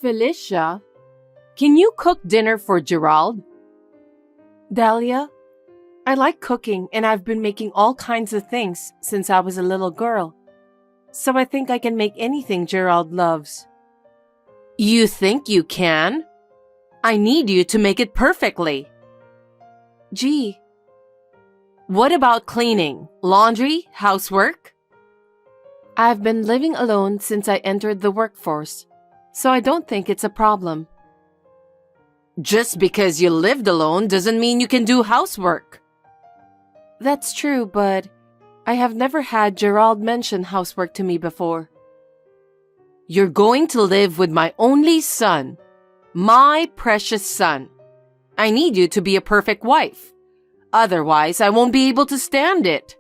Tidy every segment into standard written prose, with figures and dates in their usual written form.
Felicia, can you cook dinner for Gerald? Dahlia, I like cooking and I've been making all kinds of things since I was a little girl. So I think I can make anything Gerald loves. You think you can? I need you to make it perfectly. Gee. What about cleaning, laundry, housework? I've been living alone since I entered the workforce, so I don't think it's a problem. Just because you lived alone doesn't mean you can do housework. That's true, but I have never had Gerald mention housework to me before. You're going to live with my only son, my precious son. I need you to be a perfect wife. Otherwise, I won't be able to stand it.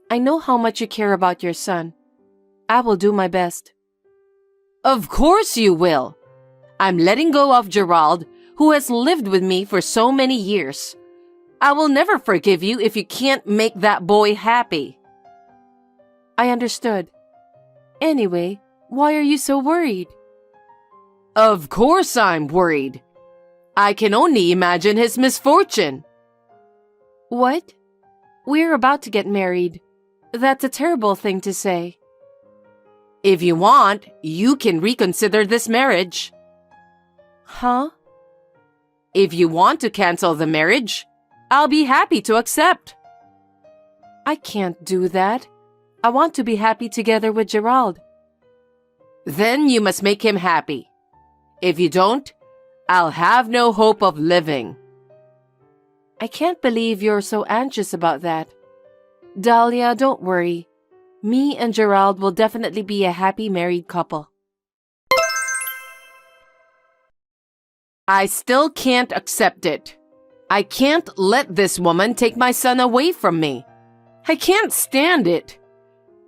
I know how much you care about your son. I will do my best. Of course you will. I'm letting go of Gerald, who has lived with me for so many years. I will never forgive you if you can't make that boy happy. I understood. Anyway, why are you so worried? Of course I'm worried. I can only imagine his misfortune. What? We're about to get married. That's a terrible thing to say. If you want, you can reconsider this marriage. Huh? If you want to cancel the marriage, I'll be happy to accept. I can't do that. I want to be happy together with Gerald. Then you must make him happy. If you don't, I'll have no hope of living. I can't believe you're so anxious about that. Dahlia, don't worry. Me and Gerald will definitely be a happy married couple. I still can't accept it. I can't let this woman take my son away from me. I can't stand it.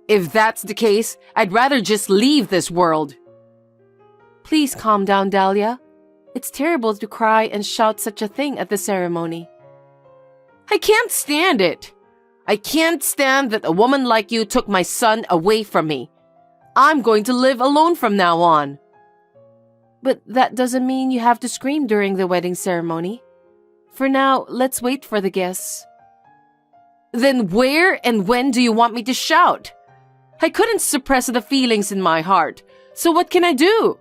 If that's the case, I'd rather just leave this world. Please calm down, Dahlia. It's terrible to cry and shout such a thing at the ceremony. I can't stand it. I can't stand that a woman like you took my son away from me. I'm going to live alone from now on. But that doesn't mean you have to scream during the wedding ceremony. For now, let's wait for the guests. Then where and when do you want me to shout? I couldn't suppress the feelings in my heart, so what can I do?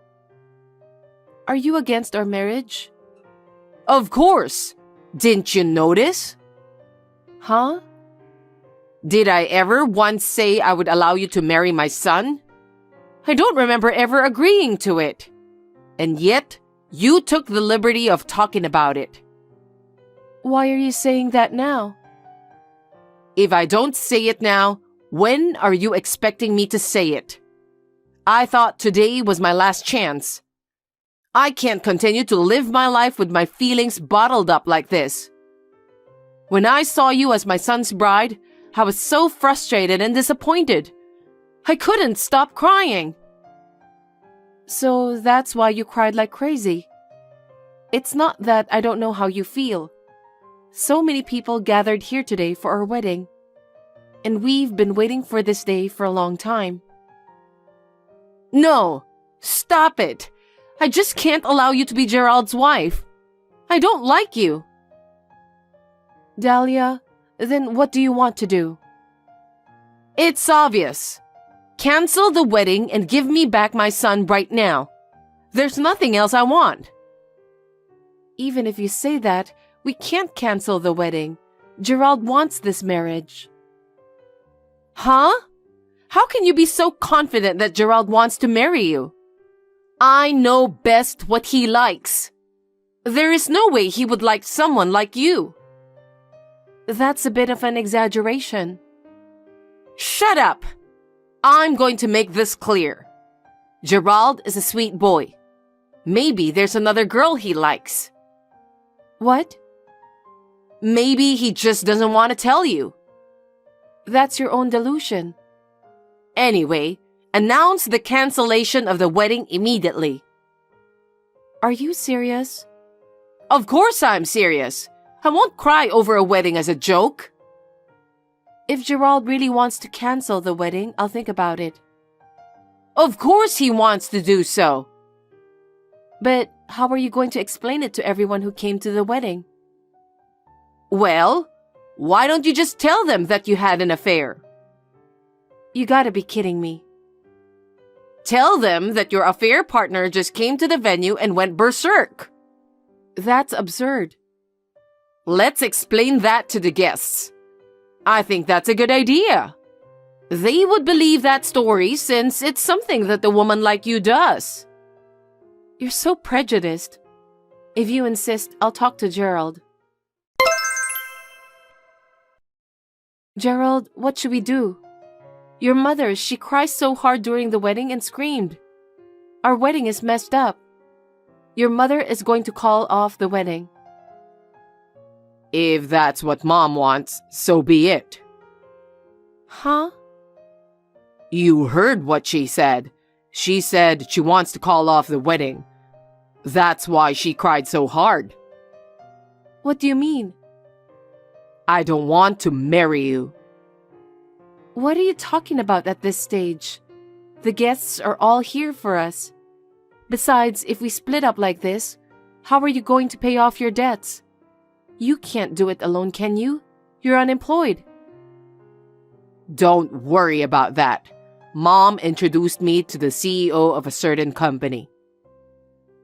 Are you against our marriage? Of course. Didn't you notice? Huh? Did I ever once say I would allow you to marry my son? I don't remember ever agreeing to it. And yet, you took the liberty of talking about it. Why are you saying that now? If I don't say it now, when are you expecting me to say it? I thought today was my last chance. I can't continue to live my life with my feelings bottled up like this. When I saw you as my son's bride, I was so frustrated and disappointed. I couldn't stop crying. So that's why you cried like crazy. It's not that I don't know how you feel. So many people gathered here today for our wedding. And we've been waiting for this day for a long time. No, stop it. I just can't allow you to be Gerald's wife. I don't like you. Dahlia, then what do you want to do? It's obvious. Cancel the wedding and give me back my son right now. There's nothing else I want. Even if you say that, we can't cancel the wedding. Gerald wants this marriage. Huh? How can you be so confident that Gerald wants to marry you? I know best what he likes. There is no way he would like someone like you. That's a bit of an exaggeration. Shut up! I'm going to make this clear. Gerald is a sweet boy. Maybe there's another girl he likes. What? Maybe he just doesn't want to tell you. That's your own delusion. Anyway, announce the cancellation of the wedding immediately. Are you serious? Of course I'm serious. I won't cry over a wedding as a joke. If Gerald really wants to cancel the wedding, I'll think about it. Of course he wants to do so. But how are you going to explain it to everyone who came to the wedding? Well, why don't you just tell them that you had an affair? You gotta be kidding me. Tell them that your affair partner just came to the venue and went berserk. That's absurd. Let's explain that to the guests. I think that's a good idea. They would believe that story since it's something that a woman like you does. You're so prejudiced. If you insist, I'll talk to Gerald. Gerald, what should we do? Your mother, she cries so hard during the wedding and screamed. Our wedding is messed up. Your mother is going to call off the wedding. If that's what Mom wants, so be it. Huh? You heard what she said. She said she wants to call off the wedding. That's why she cried so hard. What do you mean? I don't want to marry you. What are you talking about at this stage? The guests are all here for us. Besides, if we split up like this, how are you going to pay off your debts? You can't do it alone, can you? You're unemployed. Don't worry about that. Mom introduced me to the CEO of a certain company.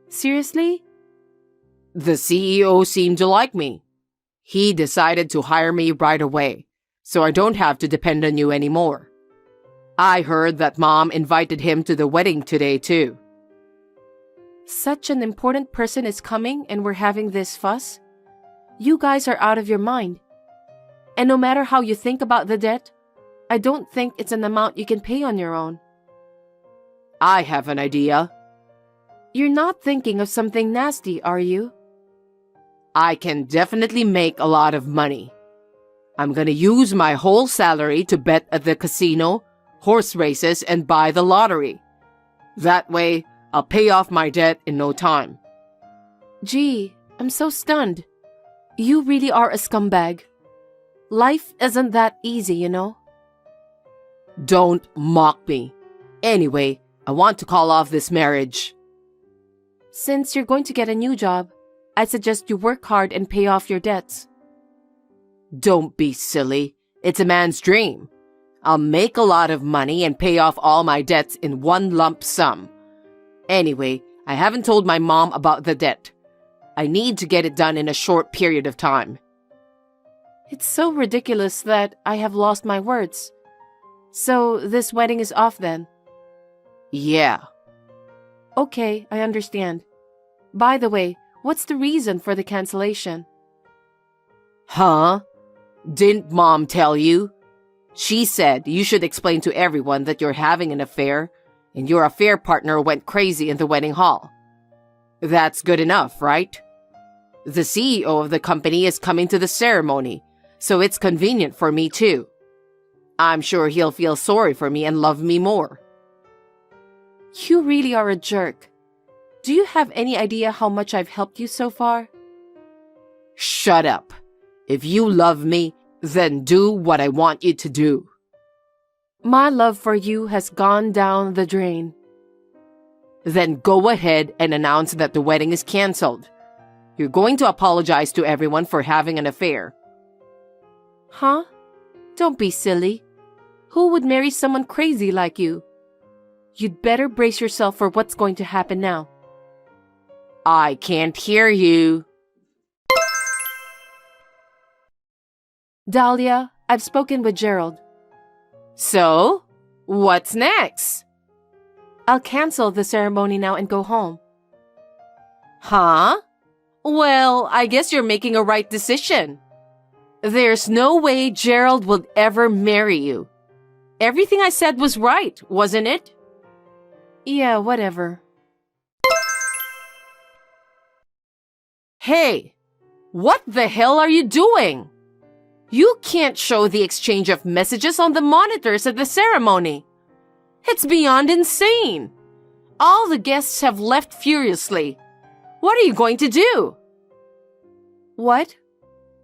Seriously? The CEO seemed to like me. He decided to hire me right away, so I don't have to depend on you anymore. I heard that Mom invited him to the wedding today, too. Such an important person is coming and we're having this fuss? You guys are out of your mind. And no matter how you think about the debt, I don't think it's an amount you can pay on your own. I have an idea. You're not thinking of something nasty, are you? I can definitely make a lot of money. I'm gonna use my whole salary to bet at the casino, horse races, and buy the lottery. That way, I'll pay off my debt in no time. Gee, I'm so stunned. You really are a scumbag. Life isn't that easy, you know? Don't mock me. Anyway, I want to call off this marriage. Since you're going to get a new job, I suggest you work hard and pay off your debts. Don't be silly. It's a man's dream. I'll make a lot of money and pay off all my debts in one lump sum. Anyway, I haven't told my mom about the debt. I need to get it done in a short period of time. It's so ridiculous that I have lost my words. So this wedding is off then? Yeah. Okay, I understand. By the way, what's the reason for the cancellation? Huh? Didn't Mom tell you? She said you should explain to everyone that you're having an affair and your affair partner went crazy in the wedding hall. That's good enough, right? The CEO of the company is coming to the ceremony, so it's convenient for me too. I'm sure he'll feel sorry for me and love me more. You really are a jerk. Do you have any idea how much I've helped you so far? Shut up. If you love me, then do what I want you to do. My love for you has gone down the drain. Then go ahead and announce that the wedding is canceled. You're going to apologize to everyone for having an affair. Huh? Don't be silly. Who would marry someone crazy like you? You'd better brace yourself for what's going to happen now. I can't hear you. Dahlia, I've spoken with Gerald. So, what's next? I'll cancel the ceremony now and go home. Huh? Well, I guess you're making a right decision. There's no way Gerald would ever marry you. Everything I said was right, wasn't it? Yeah, whatever. Hey, what the hell are you doing? You can't show the exchange of messages on the monitors at the ceremony. It's beyond insane. All the guests have left furiously. What are you going to do? What?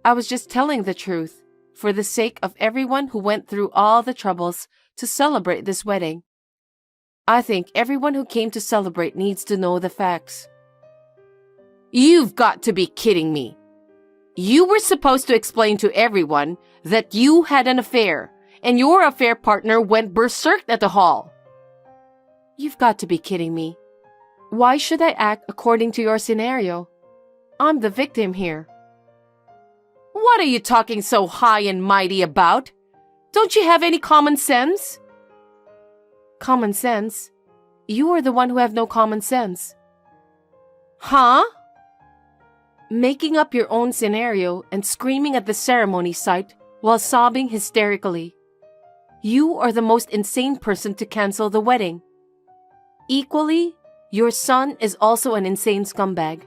I was just telling the truth, for the sake of everyone who went through all the troubles to celebrate this wedding. I think everyone who came to celebrate needs to know the facts. You've got to be kidding me. You were supposed to explain to everyone that you had an affair, and your affair partner went berserk at the hall. You've got to be kidding me. Why should I act according to your scenario? I'm the victim here. What are you talking so high and mighty about? Don't you have any common sense? Common sense? You are the one who have no common sense. Huh? Making up your own scenario and screaming at the ceremony site while sobbing hysterically. You are the most insane person to cancel the wedding. Equally, your son is also an insane scumbag.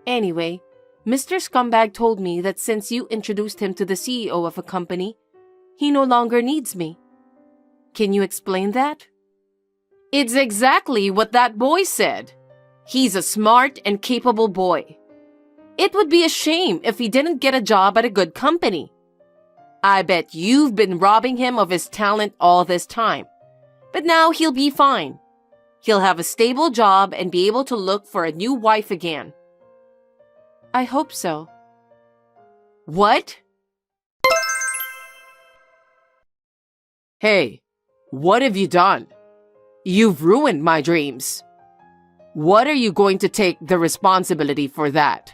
Anyway, Mr. Scumbag told me that since you introduced him to the CEO of a company, he no longer needs me. Can you explain that? It's exactly what that boy said. He's a smart and capable boy. It would be a shame if he didn't get a job at a good company. I bet you've been robbing him of his talent all this time. But now he'll be fine. He'll have a stable job and be able to look for a new wife again. I hope so. What? Hey, what have you done? You've ruined my dreams. What are you going to take the responsibility for that?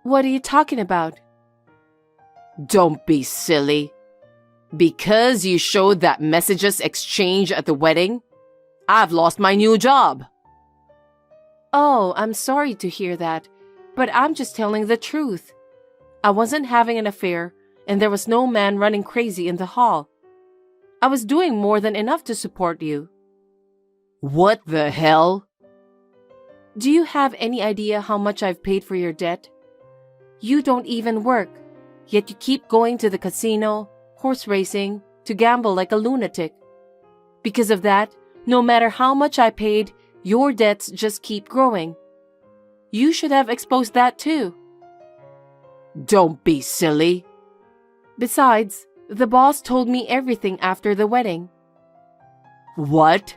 What are you talking about? Don't be silly. Because you showed that messages exchange at the wedding, I've lost my new job. Oh, I'm sorry to hear that, but I'm just telling the truth. I wasn't having an affair, and there was no man running crazy in the hall. I was doing more than enough to support you. What the hell? Do you have any idea how much I've paid for your debt? You don't even work, yet you keep going to the casino, horse racing, to gamble like a lunatic. Because of that, no matter how much I paid, your debts just keep growing. You should have exposed that too. Don't be silly. Besides, the boss told me everything after the wedding. What?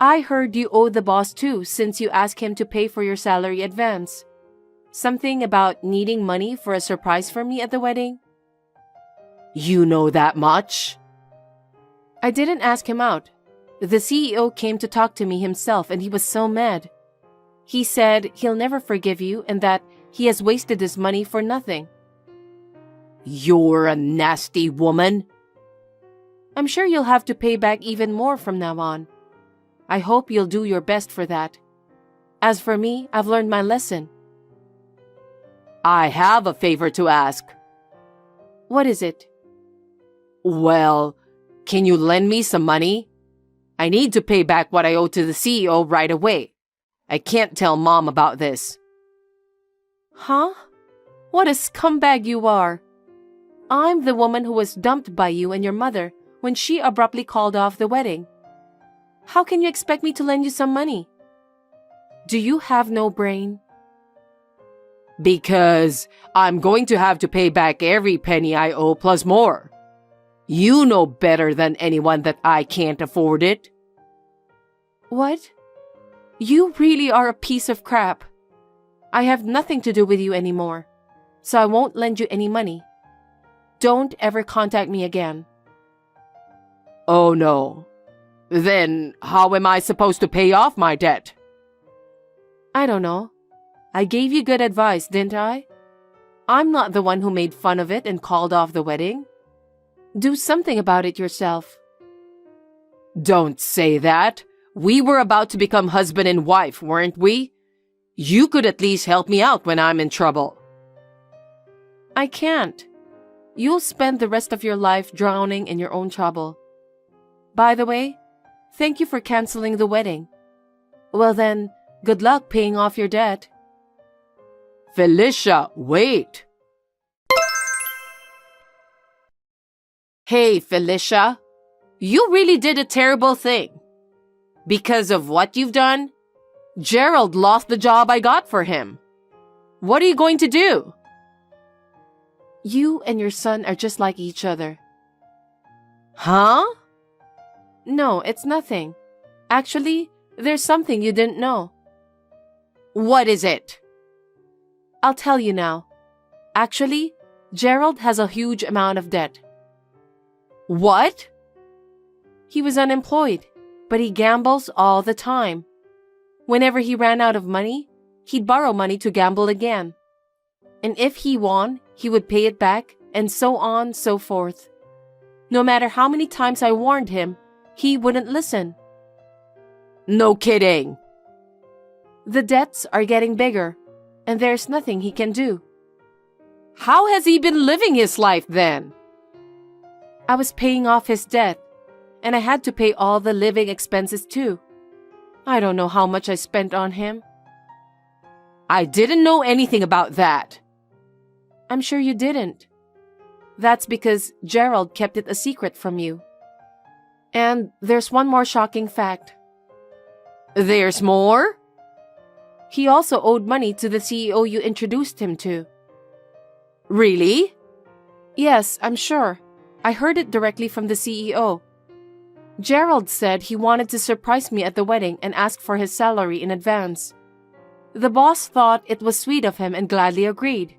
I heard you owe the boss too since you asked him to pay for your salary advance. Something about needing money for a surprise for me at the wedding? You know that much? I didn't ask him out. The CEO came to talk to me himself and he was so mad. He said he'll never forgive you and that he has wasted his money for nothing. You're a nasty woman. I'm sure you'll have to pay back even more from now on. I hope you'll do your best for that. As for me, I've learned my lesson. I have a favor to ask. What is it? Well, can you lend me some money? I need to pay back what I owe to the CEO right away. I can't tell Mom about this. Huh? What a scumbag you are. I'm the woman who was dumped by you and your mother when she abruptly called off the wedding. How can you expect me to lend you some money? Do you have no brain? Because I'm going to have to pay back every penny I owe plus more. You know better than anyone that I can't afford it. What? You really are a piece of crap. I have nothing to do with you anymore, so I won't lend you any money. Don't ever contact me again. Oh no. Then how am I supposed to pay off my debt? I don't know. I gave you good advice, didn't I? I'm not the one who made fun of it and called off the wedding. Do something about it yourself. Don't say that. We were about to become husband and wife, weren't we? You could at least help me out when I'm in trouble. I can't. You'll spend the rest of your life drowning in your own trouble. By the way, thank you for canceling the wedding. Well then, good luck paying off your debt. Felicia, wait. Hey, Felicia, you really did a terrible thing. Because of what you've done, Gerald lost the job I got for him. What are you going to do? You and your son are just like each other. Huh? No, it's nothing. Actually, there's something you didn't know. What is it? I'll tell you now. Actually, Gerald has a huge amount of debt. What? He was unemployed, but he gambles all the time. Whenever he ran out of money, he'd borrow money to gamble again. And if he won, he would pay it back, and so on, so forth. No matter how many times I warned him, he wouldn't listen. No kidding. The debts are getting bigger, and there's nothing he can do. How has he been living his life then? I was paying off his debt, and I had to pay all the living expenses too. I don't know how much I spent on him. I didn't know anything about that. I'm sure you didn't. That's because Gerald kept it a secret from you. And there's one more shocking fact. There's more? He also owed money to the CEO you introduced him to. Really? Yes, I'm sure. I heard it directly from the CEO. Gerald said he wanted to surprise me at the wedding and ask for his salary in advance. The boss thought it was sweet of him and gladly agreed.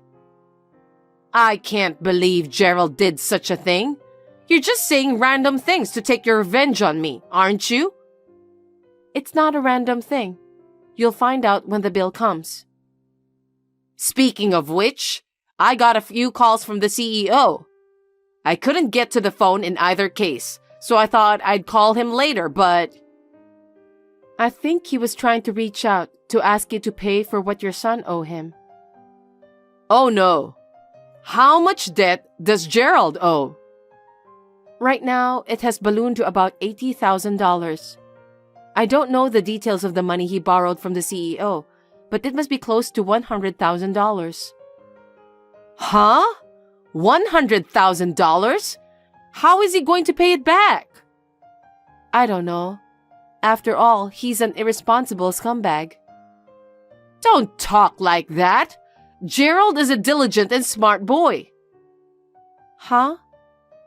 I can't believe Gerald did such a thing. You're just saying random things to take your revenge on me, aren't you? It's not a random thing. You'll find out when the bill comes. Speaking of which, I got a few calls from the CEO. I couldn't get to the phone in either case, so I thought I'd call him later, but... I think he was trying to reach out to ask you to pay for what your son owed him. Oh no. How much debt does Gerald owe? Right now, it has ballooned to about $80,000. I don't know the details of the money he borrowed from the CEO, but it must be close to $100,000. Huh? $100,000? How is he going to pay it back? I don't know. After all, he's an irresponsible scumbag. Don't talk like that. Gerald is a diligent and smart boy. Huh?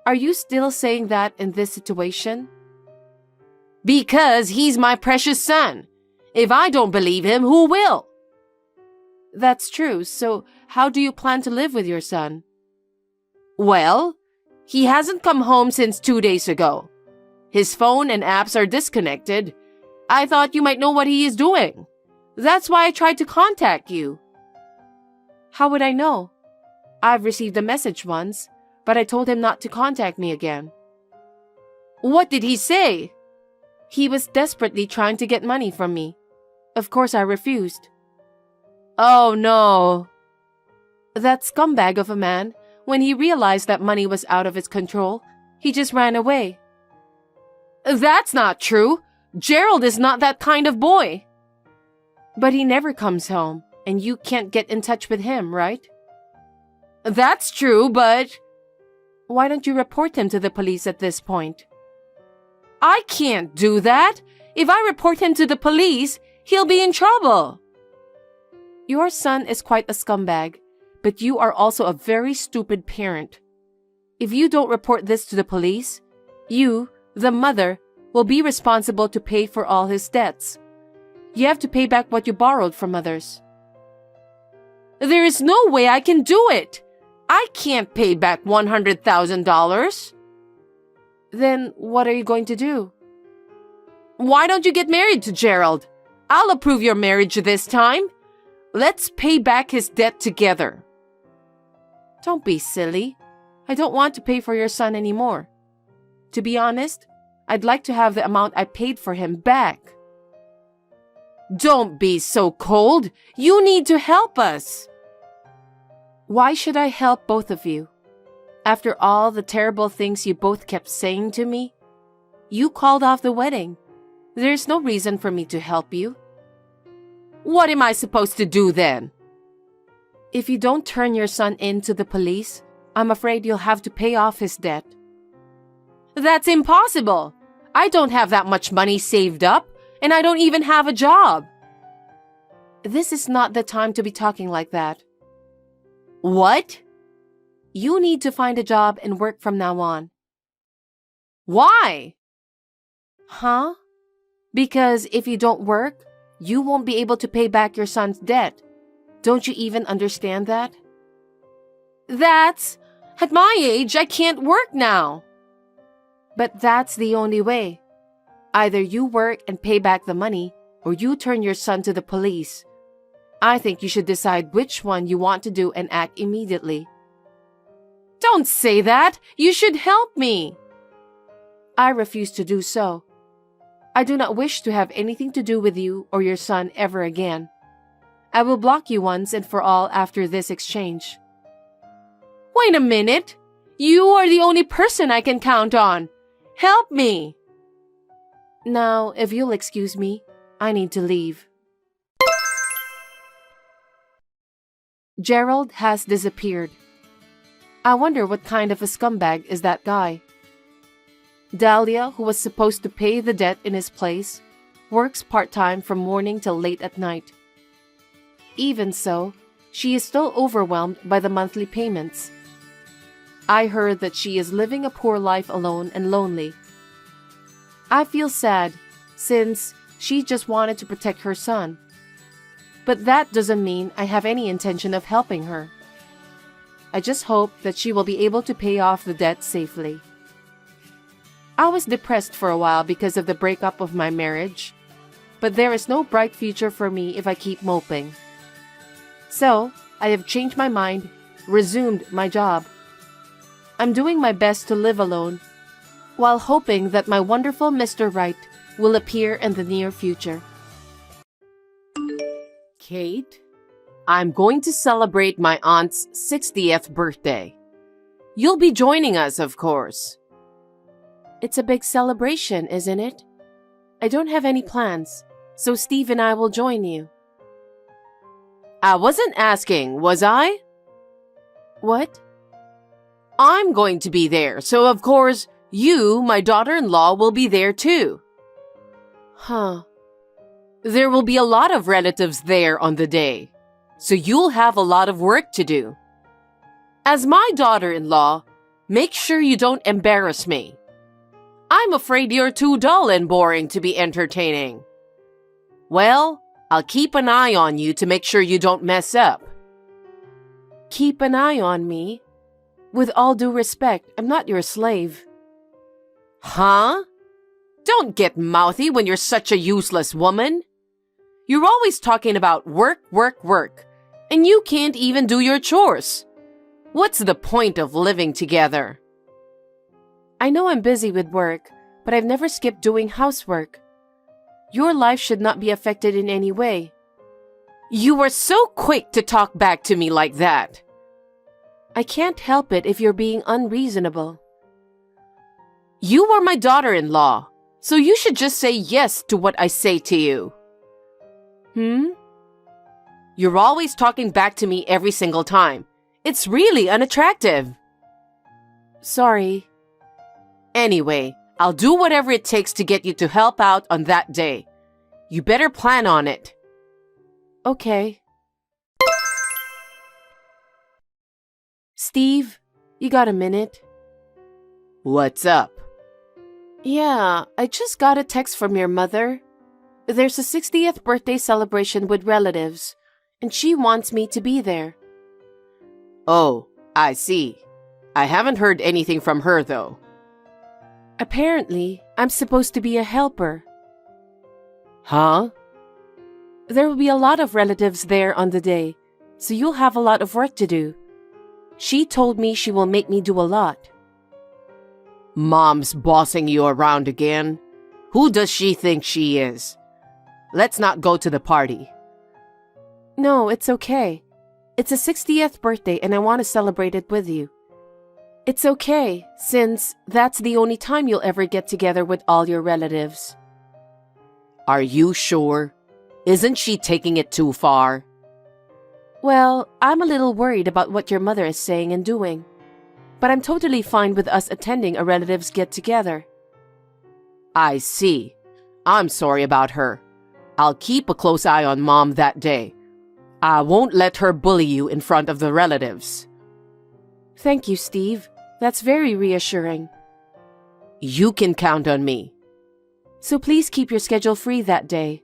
Are you still saying that in this situation? Because he's my precious son. If I don't believe him, who will? That's true. So how do you plan to live with your son? Well, he hasn't come home since 2 days ago. His phone and apps are disconnected. I thought you might know what he is doing. That's why I tried to contact you. How would I know? I've received a message once, but I told him not to contact me again. What did he say? He was desperately trying to get money from me. Of course, I refused. Oh no. That scumbag of a man, when he realized that money was out of his control, he just ran away. That's not true. Gerald is not that kind of boy. But he never comes home, and you can't get in touch with him, right? That's true, but... Why don't you report him to the police at this point? I can't do that. If I report him to the police, he'll be in trouble. Your son is quite a scumbag, but you are also a very stupid parent. If you don't report this to the police, you, the mother, will be responsible to pay for all his debts. You have to pay back what you borrowed from others. There is no way I can do it. I can't pay back $100,000. Then what are you going to do? Why don't you get married to Gerald? I'll approve your marriage this time. Let's pay back his debt together. Don't be silly. I don't want to pay for your son anymore. To be honest, I'd like to have the amount I paid for him back. Don't be so cold. You need to help us. Why should I help both of you? After all the terrible things you both kept saying to me? You called off the wedding. There's no reason for me to help you. What am I supposed to do then? If you don't turn your son in to the police, I'm afraid you'll have to pay off his debt. That's impossible. I don't have that much money saved up, and I don't even have a job. This is not the time to be talking like that. What? You need to find a job and work from now on. Why? Huh? Because if you don't work, you won't be able to pay back your son's debt. Don't you even understand that? At my age, I can't work now. But that's the only way. Either you work and pay back the money, or you turn your son to the police. I think you should decide which one you want to do and act immediately. Don't say that! You should help me! I refuse to do so. I do not wish to have anything to do with you or your son ever again. I will block you once and for all after this exchange. Wait a minute! You are the only person I can count on. Help me! Now, if you'll excuse me, I need to leave. Gerald has disappeared. I wonder what kind of a scumbag is that guy. Dahlia, who was supposed to pay the debt in his place, works part-time from morning till late at night. Even so, she is still overwhelmed by the monthly payments. I heard that she is living a poor life alone and lonely. I feel sad, since she just wanted to protect her son. But that doesn't mean I have any intention of helping her. I just hope that she will be able to pay off the debt safely. I was depressed for a while because of the breakup of my marriage, but there is no bright future for me if I keep moping. So, I have changed my mind, resumed my job. I'm doing my best to live alone, while hoping that my wonderful Mr. Right will appear in the near future. Kate, I'm going to celebrate my aunt's 60th birthday. You'll be joining us, of course. It's a big celebration, isn't it? I don't have any plans, so Steve and I will join you. I wasn't asking, was I? What? I'm going to be there, so of course, you, my daughter-in-law, will be there too. Huh. There will be a lot of relatives there on the day, so you'll have a lot of work to do. As my daughter-in-law, make sure you don't embarrass me. I'm afraid you're too dull and boring to be entertaining. Well, I'll keep an eye on you to make sure you don't mess up. Keep an eye on me? With all due respect, I'm not your slave. Huh? Don't get mouthy when you're such a useless woman. You're always talking about work, work, work, and you can't even do your chores. What's the point of living together? I know I'm busy with work, but I've never skipped doing housework. Your life should not be affected in any way. You were so quick to talk back to me like that. I can't help it if you're being unreasonable. You are my daughter-in-law, so you should just say yes to what I say to you. You're always talking back to me every single time. It's really unattractive. Sorry. Anyway, I'll do whatever it takes to get you to help out on that day. You better plan on it. Okay. Steve, you got a minute? What's up? Yeah, I just got a text from your mother. There's a 60th birthday celebration with relatives, and she wants me to be there. Oh, I see. I haven't heard anything from her, though. Apparently, I'm supposed to be a helper. Huh? There will be a lot of relatives there on the day, so you'll have a lot of work to do. She told me she will make me do a lot. Mom's bossing you around again? Who does she think she is? Let's not go to the party. No, it's okay. It's a 60th birthday and I want to celebrate it with you. It's okay, since that's the only time you'll ever get together with all your relatives. Are you sure? Isn't she taking it too far? Well, I'm a little worried about what your mother is saying and doing. But I'm totally fine with us attending a relative's get-together. I see. I'm sorry about her. I'll keep a close eye on Mom that day. I won't let her bully you in front of the relatives. Thank you, Steve. That's very reassuring. You can count on me. So please keep your schedule free that day.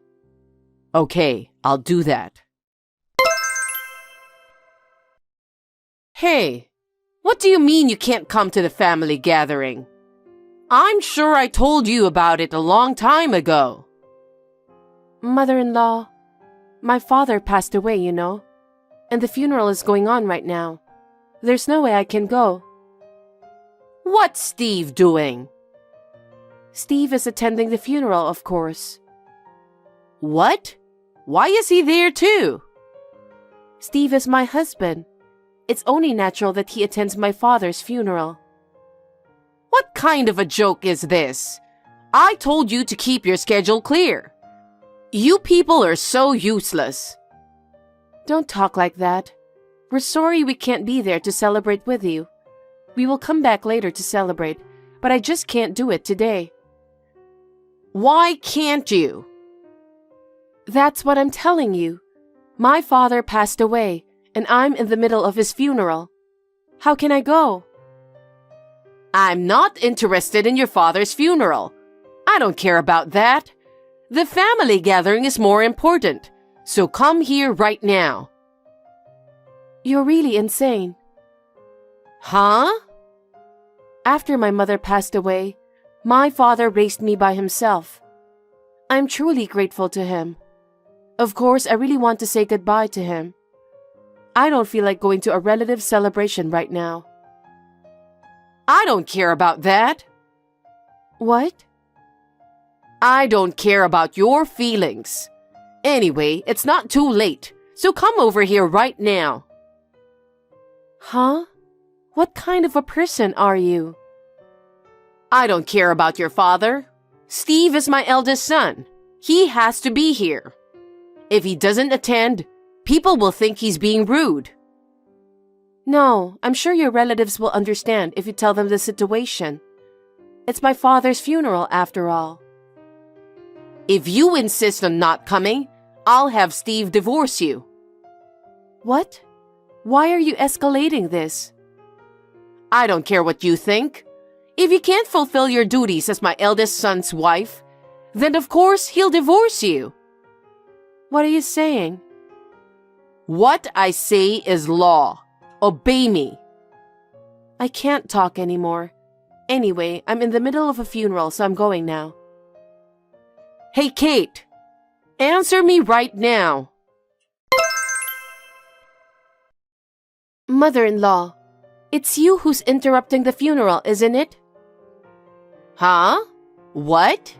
Okay, I'll do that. Hey, what do you mean you can't come to the family gathering? I'm sure I told you about it a long time ago. Mother-in-law, my father passed away, you know, and the funeral is going on right now. There's no way I can go. What's Steve doing? Steve is attending the funeral, of course. What? Why is he there too? Steve is my husband. It's only natural that he attends my father's funeral. What kind of a joke is this? I told you to keep your schedule clear. You people are so useless. Don't talk like that. We're sorry we can't be there to celebrate with you. We will come back later to celebrate, but I just can't do it today. Why can't you? That's what I'm telling you. My father passed away, and I'm in the middle of his funeral. How can I go? I'm not interested in your father's funeral. I don't care about that. The family gathering is more important, so come here right now. You're really insane. Huh? After my mother passed away, my father raised me by himself. I'm truly grateful to him. Of course, I really want to say goodbye to him. I don't feel like going to a relative celebration right now. I don't care about that. What? I don't care about your feelings. Anyway, it's not too late, so come over here right now. Huh? What kind of a person are you? I don't care about your father. Steve is my eldest son. He has to be here. If he doesn't attend, people will think he's being rude. No, I'm sure your relatives will understand if you tell them the situation. It's my father's funeral after all. If you insist on not coming, I'll have Steve divorce you. What? Why are you escalating this? I don't care what you think. If you can't fulfill your duties as my eldest son's wife, then of course he'll divorce you. What are you saying? What I say is law. Obey me. I can't talk anymore. Anyway, I'm in the middle of a funeral, so I'm going now. Hey, Kate. Answer me right now. Mother-in-law, it's you who's interrupting the funeral, isn't it? Huh? What?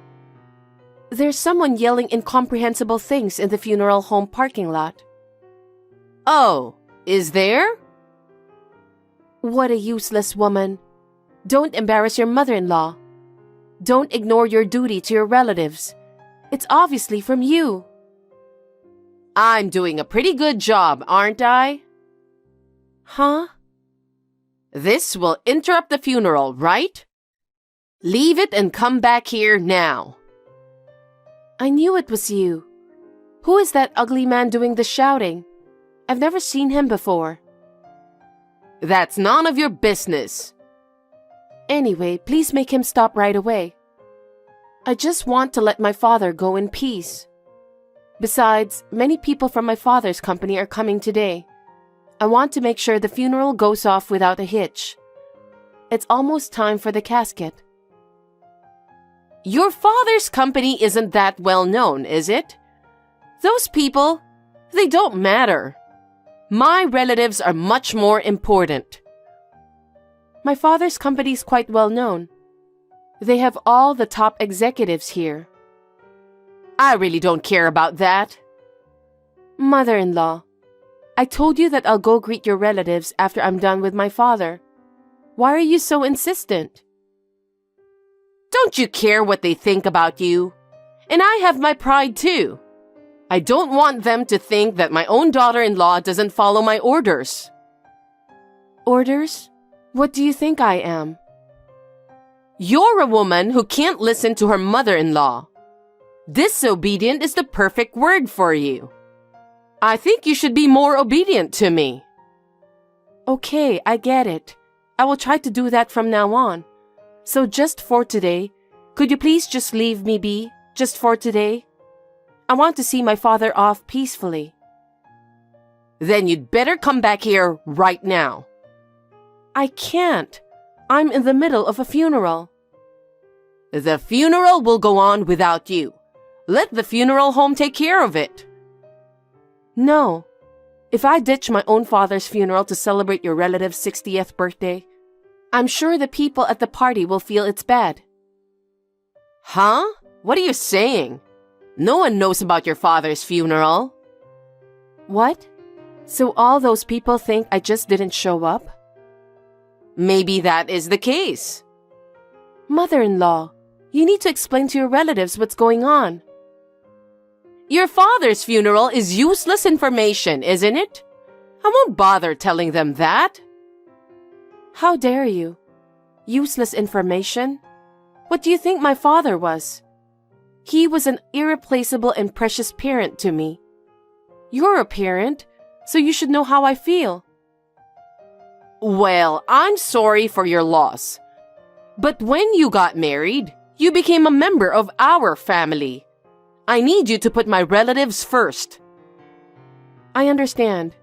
There's someone yelling incomprehensible things in the funeral home parking lot. Oh, is there? What a useless woman. Don't embarrass your mother-in-law. Don't ignore your duty to your relatives. It's obviously from you. I'm doing a pretty good job, aren't I? Huh? This will interrupt the funeral, right? Leave it and come back here now. I knew it was you. Who is that ugly man doing the shouting? I've never seen him before. That's none of your business. Anyway, please make him stop right away. I just want to let my father go in peace. Besides, many people from my father's company are coming today. I want to make sure the funeral goes off without a hitch. It's almost time for the casket. Your father's company isn't that well known, is it? Those people, they don't matter. My relatives are much more important. My father's company is quite well known. They have all the top executives here. I really don't care about that. Mother-in-law, I told you that I'll go greet your relatives after I'm done with my father. Why are you so insistent? Don't you care what they think about you? And I have my pride too. I don't want them to think that my own daughter-in-law doesn't follow my orders. Orders? What do you think I am? You're a woman who can't listen to her mother-in-law. Disobedient is the perfect word for you. I think you should be more obedient to me. Okay, I get it. I will try to do that from now on. So just for today, could you please just leave me be? Just for today? I want to see my father off peacefully. Then you'd better come back here right now. I can't. I'm in the middle of a funeral. The funeral will go on without you. Let the funeral home take care of it. No. If I ditch my own father's funeral to celebrate your relative's 60th birthday, I'm sure the people at the party will feel it's bad. Huh? What are you saying? No one knows about your father's funeral. What? So all those people think I just didn't show up? Maybe that is the case. Mother-in-law, you need to explain to your relatives what's going on. Your father's funeral is useless information, isn't it? I won't bother telling them that. How dare you? Useless information? What do you think my father was? He was an irreplaceable and precious parent to me. You're a parent, so you should know how I feel. Well, I'm sorry for your loss. But when you got married, you became a member of our family. I need you to put my relatives first. I understand.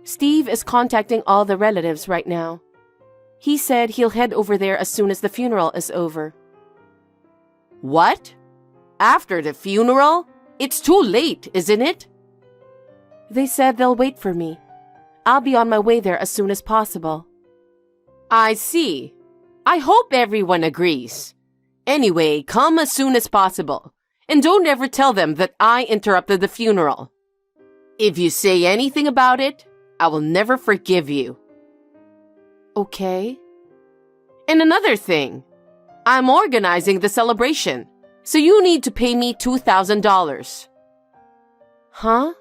Steve is contacting all the relatives right now. He said he'll head over there as soon as the funeral is over. What? After the funeral? It's too late, isn't it? They said they'll wait for me. I'll be on my way there as soon as possible. I see. I hope everyone agrees. Anyway, come as soon as possible. And don't ever tell them that I interrupted the funeral. If you say anything about it, I will never forgive you. Okay. And another thing, I'm organizing the celebration, so you need to pay me $2,000. Huh?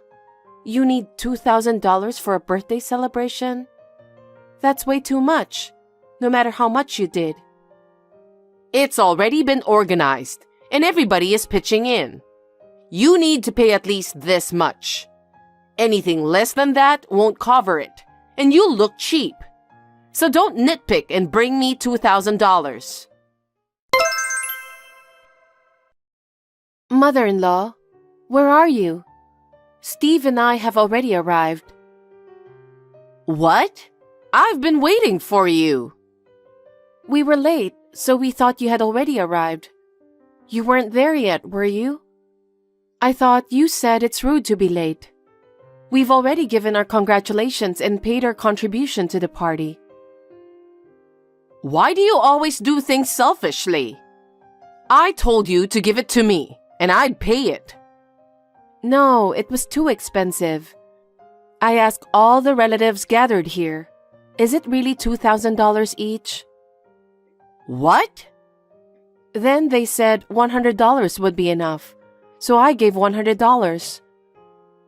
You need $2,000 for a birthday celebration? That's way too much, no matter how much you did. It's already been organized, and everybody is pitching in. You need to pay at least this much. Anything less than that won't cover it, and you'll look cheap. So don't nitpick and bring me $2,000. Mother-in-law, where are you? Steve and I have already arrived. What? I've been waiting for you. We were late, so we thought you had already arrived. You weren't there yet, were you? I thought you said it's rude to be late. We've already given our congratulations and paid our contribution to the party. Why do you always do things selfishly? I told you to give it to me, and I'd pay it. No, it was too expensive. I asked all the relatives gathered here. Is it really $2,000 each? What? Then they said $100 would be enough, so I gave $100.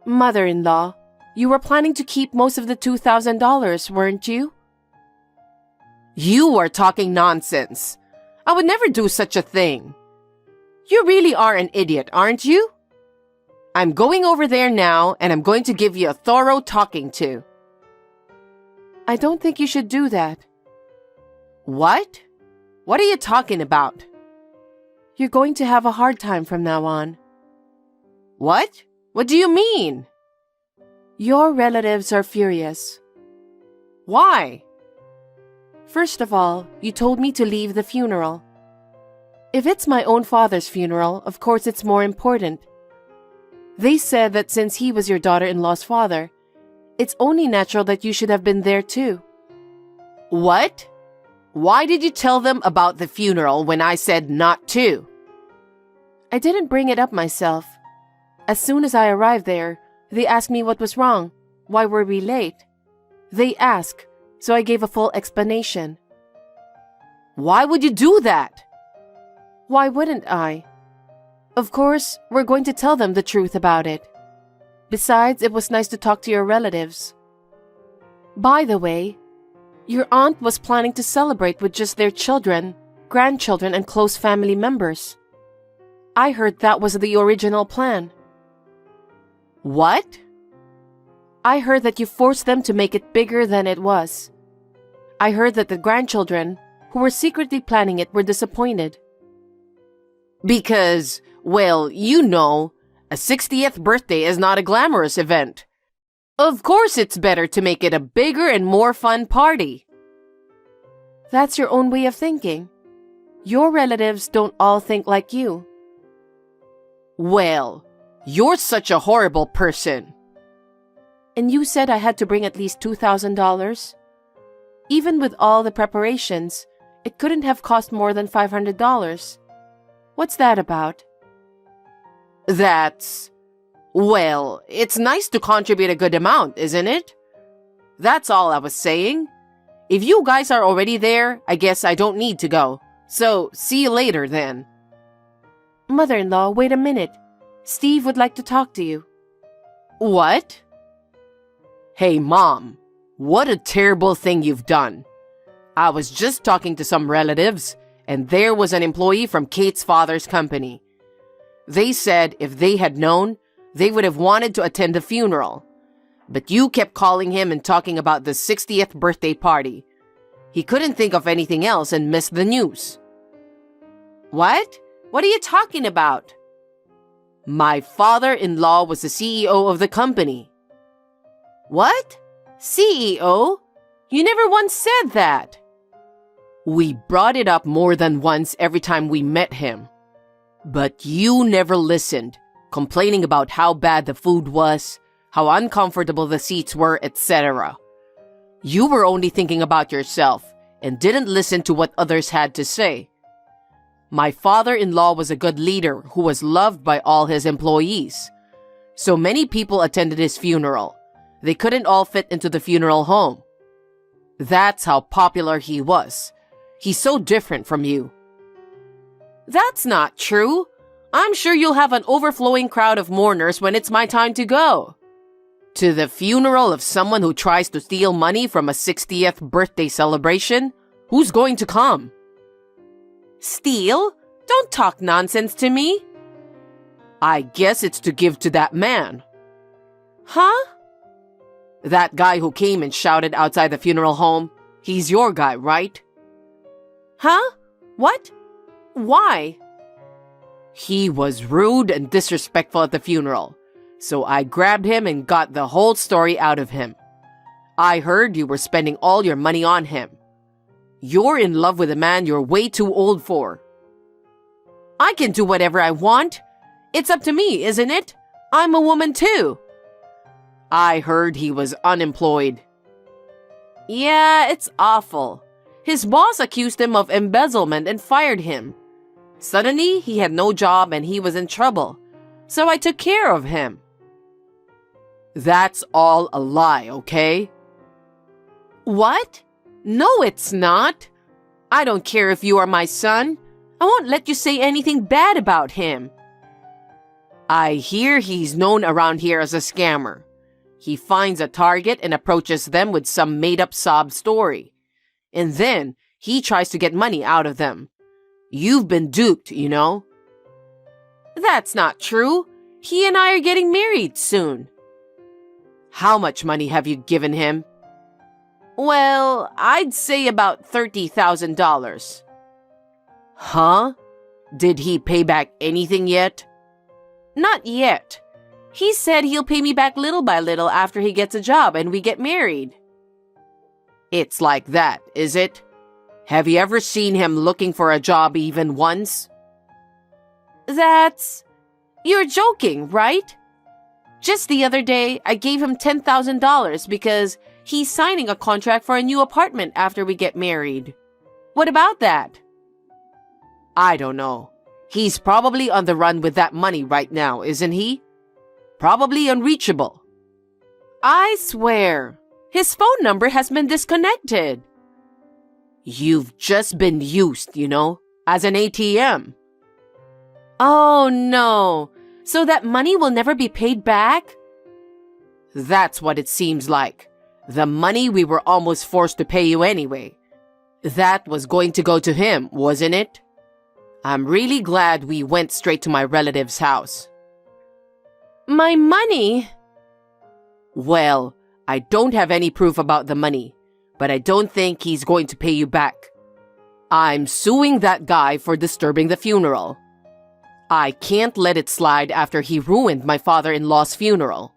Mother-in-law, you were planning to keep most of the $2,000, weren't you? You are talking nonsense. I would never do such a thing. You really are an idiot, aren't you? I'm going over there now, and I'm going to give you a thorough talking to. I don't think you should do that. What? What are you talking about? You're going to have a hard time from now on. What? What do you mean? Your relatives are furious. Why? First of all, you told me to leave the funeral. If it's my own father's funeral, of course it's more important. They said that since he was your daughter-in-law's father, it's only natural that you should have been there too. What? Why did you tell them about the funeral when I said not to? I didn't bring it up myself. As soon as I arrived there, they asked me what was wrong. Why were we late? They asked, so I gave a full explanation. Why would you do that? Why wouldn't I? Of course, we're going to tell them the truth about it. Besides, it was nice to talk to your relatives. By the way, your aunt was planning to celebrate with just their children, grandchildren, and close family members. I heard that was the original plan. What? I heard that you forced them to make it bigger than it was. I heard that the grandchildren, who were secretly planning it, were disappointed. Because, well, you know, A 60th birthday is not a glamorous event. Of course it's better to make it a bigger and more fun party. That's your own way of thinking. Your relatives don't all think like you. Well, you're such a horrible person. And you said I had to bring at least $2,000? Even with all the preparations, it couldn't have cost more than $500. What's that about? Well, it's nice to contribute a good amount, isn't it? That's all I was saying. If you guys are already there, I guess I don't need to go. So, see you later then. Mother-in-law, wait a minute. Steve would like to talk to you. What? Hey, Mom, what a terrible thing you've done. I was just talking to some relatives, and there was an employee from Kate's father's company. They said if they had known, they would have wanted to attend the funeral. But you kept calling him and talking about the 60th birthday party. He couldn't think of anything else and missed the news. What? What are you talking about? My father-in-law was the CEO of the company. What? CEO? You never once said that. We brought it up more than once every time we met him. But you never listened, complaining about how bad the food was, how uncomfortable the seats were, etc. You were only thinking about yourself and didn't listen to what others had to say. My father-in-law was a good leader who was loved by all his employees. So many people attended his funeral. They couldn't all fit into the funeral home. That's how popular he was. He's so different from you. That's not true. I'm sure you'll have an overflowing crowd of mourners when it's my time to go. To the funeral of someone who tries to steal money from a 60th birthday celebration? Who's going to come? Steal? Don't talk nonsense to me. I guess it's to give to that man. Huh? That guy who came and shouted outside the funeral home. He's your guy, right? Huh? What? Why? He was rude and disrespectful at the funeral, so I grabbed him and got the whole story out of him. I heard you were spending all your money on him. You're in love with a man you're way too old for. I can do whatever I want. It's up to me, isn't it? I'm a woman too. I heard he was unemployed. Yeah, it's awful. His boss accused him of embezzlement and fired him. Suddenly, he had no job and he was in trouble. So I took care of him. That's all a lie, okay? What? No, it's not. I don't care if you are my son. I won't let you say anything bad about him. I hear he's known around here as a scammer. He finds a target and approaches them with some made-up sob story. And then he tries to get money out of them. You've been duped, you know? That's not true. He and I are getting married soon. How much money have you given him? Well, I'd say about $30,000. Huh? Did he pay back anything yet? Not yet. He said he'll pay me back little by little after he gets a job and we get married. It's like that, is it? Have you ever seen him looking for a job even once? You're joking, right? Just the other day, I gave him $10,000 because he's signing a contract for a new apartment after we get married. What about that? I don't know. He's probably on the run with that money right now, isn't he? Probably unreachable. I swear, his phone number has been disconnected. You've just been used, you know, as an ATM. Oh no, so that money will never be paid back? That's what it seems like. The money we were almost forced to pay you anyway. That was going to go to him, wasn't it? I'm really glad we went straight to my relative's house. My money? Well, I don't have any proof about the money, but I don't think he's going to pay you back. I'm suing that guy for disturbing the funeral. I can't let it slide after he ruined my father-in-law's funeral.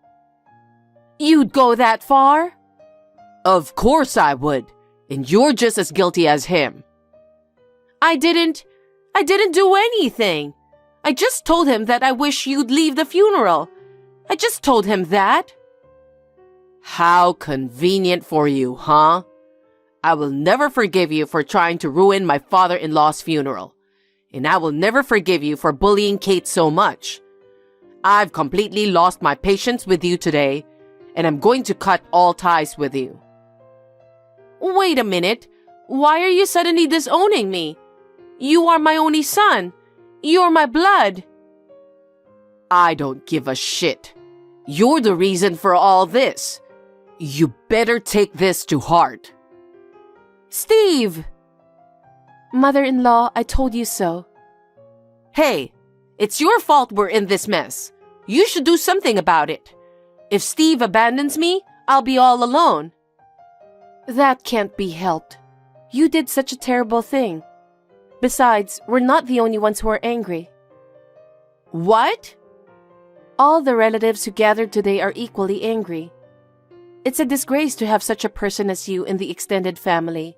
You'd go that far? Of course I would, and you're just as guilty as him. I didn't do anything. I just told him that I wish you'd leave the funeral. I just told him that. How convenient for you, huh? I will never forgive you for trying to ruin my father-in-law's funeral. And I will never forgive you for bullying Kate so much. I've completely lost my patience with you today, and I'm going to cut all ties with you. Wait a minute. Why are you suddenly disowning me? You are my only son. You're my blood. I don't give a shit. You're the reason for all this. You better take this to heart. Steve! Mother-in-law, I told you so. Hey, it's your fault we're in this mess. You should do something about it. If Steve abandons me, I'll be all alone. That can't be helped. You did such a terrible thing. Besides, we're not the only ones who are angry. What? All the relatives who gathered today are equally angry. It's a disgrace to have such a person as you in the extended family.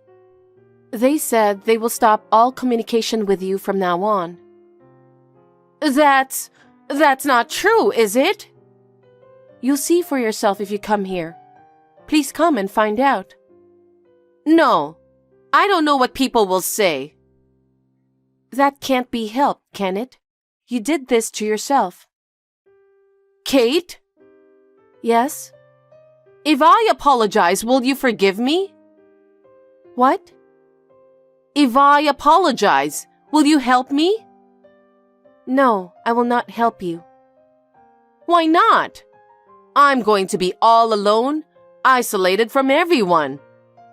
They said they will stop all communication with you from now on. That's not true, is it? You'll see for yourself if you come here. Please come and find out. No, I don't know what people will say. That can't be helped, can it? You did this to yourself. Kate? Yes? If I apologize, will you forgive me? What? If I apologize, will you help me? No, I will not help you. Why not? I'm going to be all alone, isolated from everyone.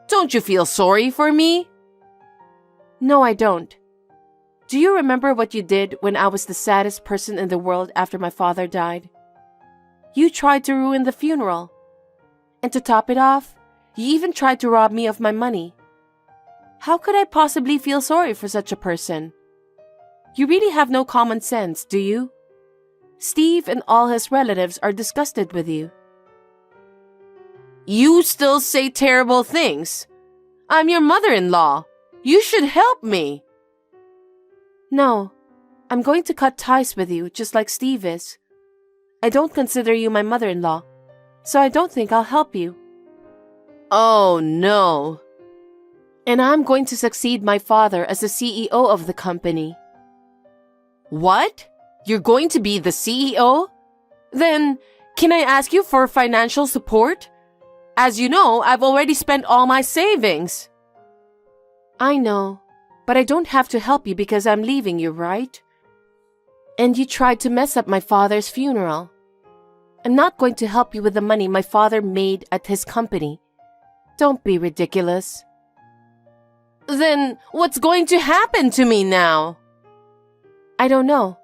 Don't you feel sorry for me? No, I don't. Do you remember what you did when I was the saddest person in the world after my father died? You tried to ruin the funeral. And to top it off, you even tried to rob me of my money. How could I possibly feel sorry for such a person? You really have no common sense, do you? Steve and all his relatives are disgusted with you. You still say terrible things. I'm your mother-in-law. You should help me. No, I'm going to cut ties with you just like Steve is. I don't consider you my mother-in-law, so I don't think I'll help you. Oh, no. And I'm going to succeed my father as the CEO of the company. What? You're going to be the CEO? Then, can I ask you for financial support? As you know, I've already spent all my savings. I know, but I don't have to help you because I'm leaving you, right? And you tried to mess up my father's funeral. I'm not going to help you with the money my father made at his company. Don't be ridiculous. Then, what's going to happen to me now? I don't know.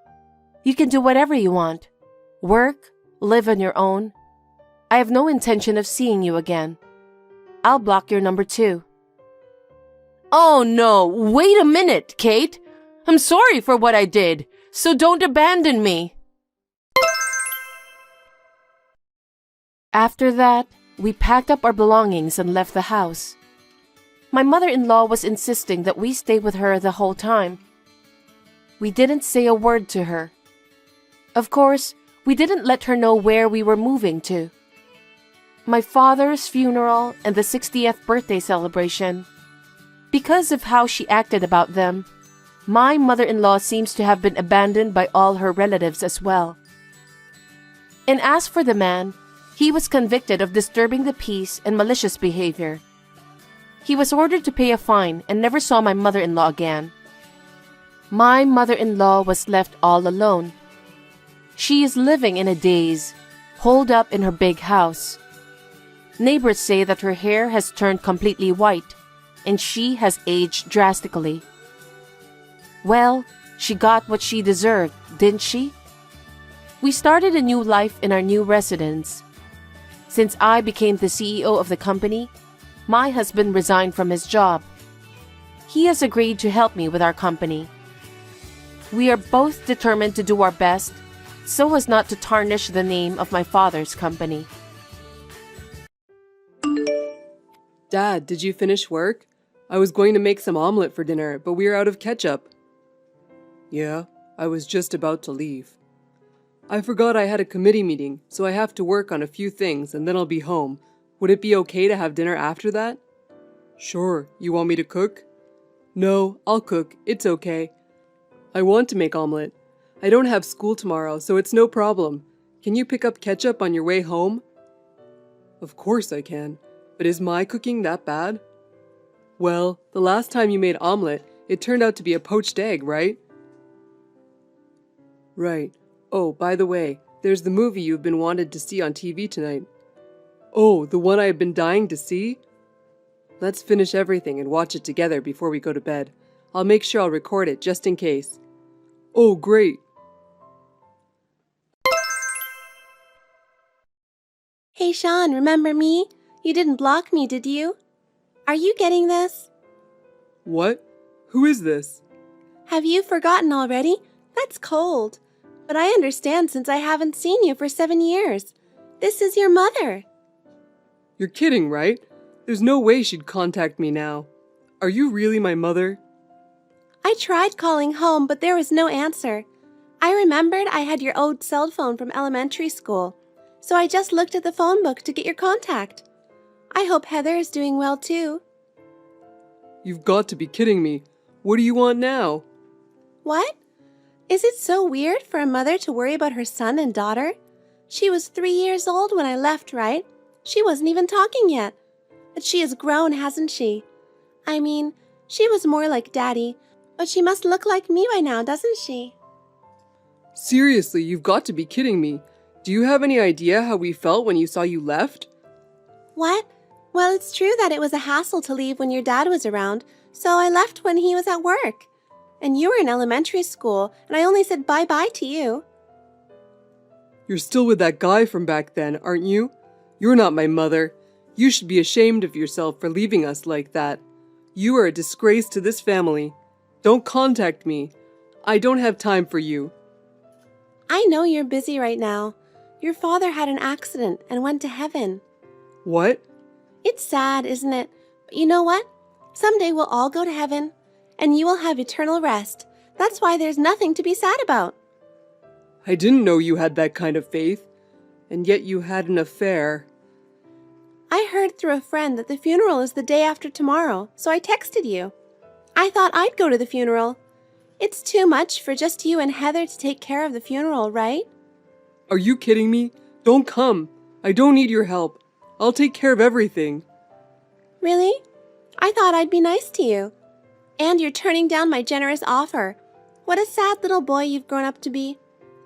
You can do whatever you want. Work, live on your own. I have no intention of seeing you again. I'll block your number too. Oh no, wait a minute, Kate. I'm sorry for what I did, so don't abandon me. After that, we packed up our belongings and left the house. My mother-in-law was insisting that we stay with her the whole time. We didn't say a word to her. Of course, we didn't let her know where we were moving to. My father's funeral and the 60th birthday celebration. Because of how she acted about them, my mother-in-law seems to have been abandoned by all her relatives as well. And as for the man, he was convicted of disturbing the peace and malicious behavior. He was ordered to pay a fine and never saw my mother-in-law again. My mother-in-law was left all alone. She is living in a daze, holed up in her big house. Neighbors say that her hair has turned completely white, and she has aged drastically. Well, she got what she deserved, didn't she? We started a new life in our new residence. Since I became the CEO of the company, my husband resigned from his job. He has agreed to help me with our company. We are both determined to do our best so as not to tarnish the name of my father's company. Dad, did you finish work? I was going to make some omelet for dinner, but we are out of ketchup. Yeah, I was just about to leave. I forgot I had a committee meeting, so I have to work on a few things and then I'll be home. Would it be okay to have dinner after that? Sure. You want me to cook? No, I'll cook. It's okay. I want to make omelet. I don't have school tomorrow, so it's no problem. Can you pick up ketchup on your way home? Of course I can. But is my cooking that bad? Well, the last time you made omelet, it turned out to be a poached egg, right? Right. Oh, by the way, there's the movie you've been wanted to see on TV tonight. Oh, the one I have been dying to see? Let's finish everything and watch it together before we go to bed. I'll make sure I'll record it just in case. Oh, great. Hey Sean, remember me? You didn't block me, did you? Are you getting this? What? Who is this? Have you forgotten already? That's cold. But I understand since I haven't seen you for 7 years. This is your mother. You're kidding, right? There's no way she'd contact me now. Are you really my mother? I tried calling home, but there was no answer. I remembered I had your old cell phone from elementary school, so I just looked at the phone book to get your contact. I hope Heather is doing well too. You've got to be kidding me. What do you want now? What? Is it so weird for a mother to worry about her son and daughter? She was 3 years old when I left, right? She wasn't even talking yet. But she has grown, hasn't she? I mean, she was more like Daddy, but she must look like me by now, doesn't she? Seriously, you've got to be kidding me. Do you have any idea how we felt when you saw you left? What? Well, it's true that it was a hassle to leave when your dad was around, so I left when he was at work. And you were in elementary school, and I only said bye-bye to you. You're still with that guy from back then, aren't you? You're not my mother. You should be ashamed of yourself for leaving us like that. You are a disgrace to this family. Don't contact me. I don't have time for you. I know you're busy right now. Your father had an accident and went to heaven. What? It's sad, isn't it? But you know what? Someday we'll all go to heaven, and you will have eternal rest. That's why there's nothing to be sad about. I didn't know you had that kind of faith. And yet you had an affair. I heard through a friend that the funeral is the day after tomorrow, so I texted you. I thought I'd go to the funeral. It's too much for just you and Heather to take care of the funeral, right? Are you kidding me? Don't come. I don't need your help. I'll take care of everything. Really? I thought I'd be nice to you. And you're turning down my generous offer. What a sad little boy you've grown up to be.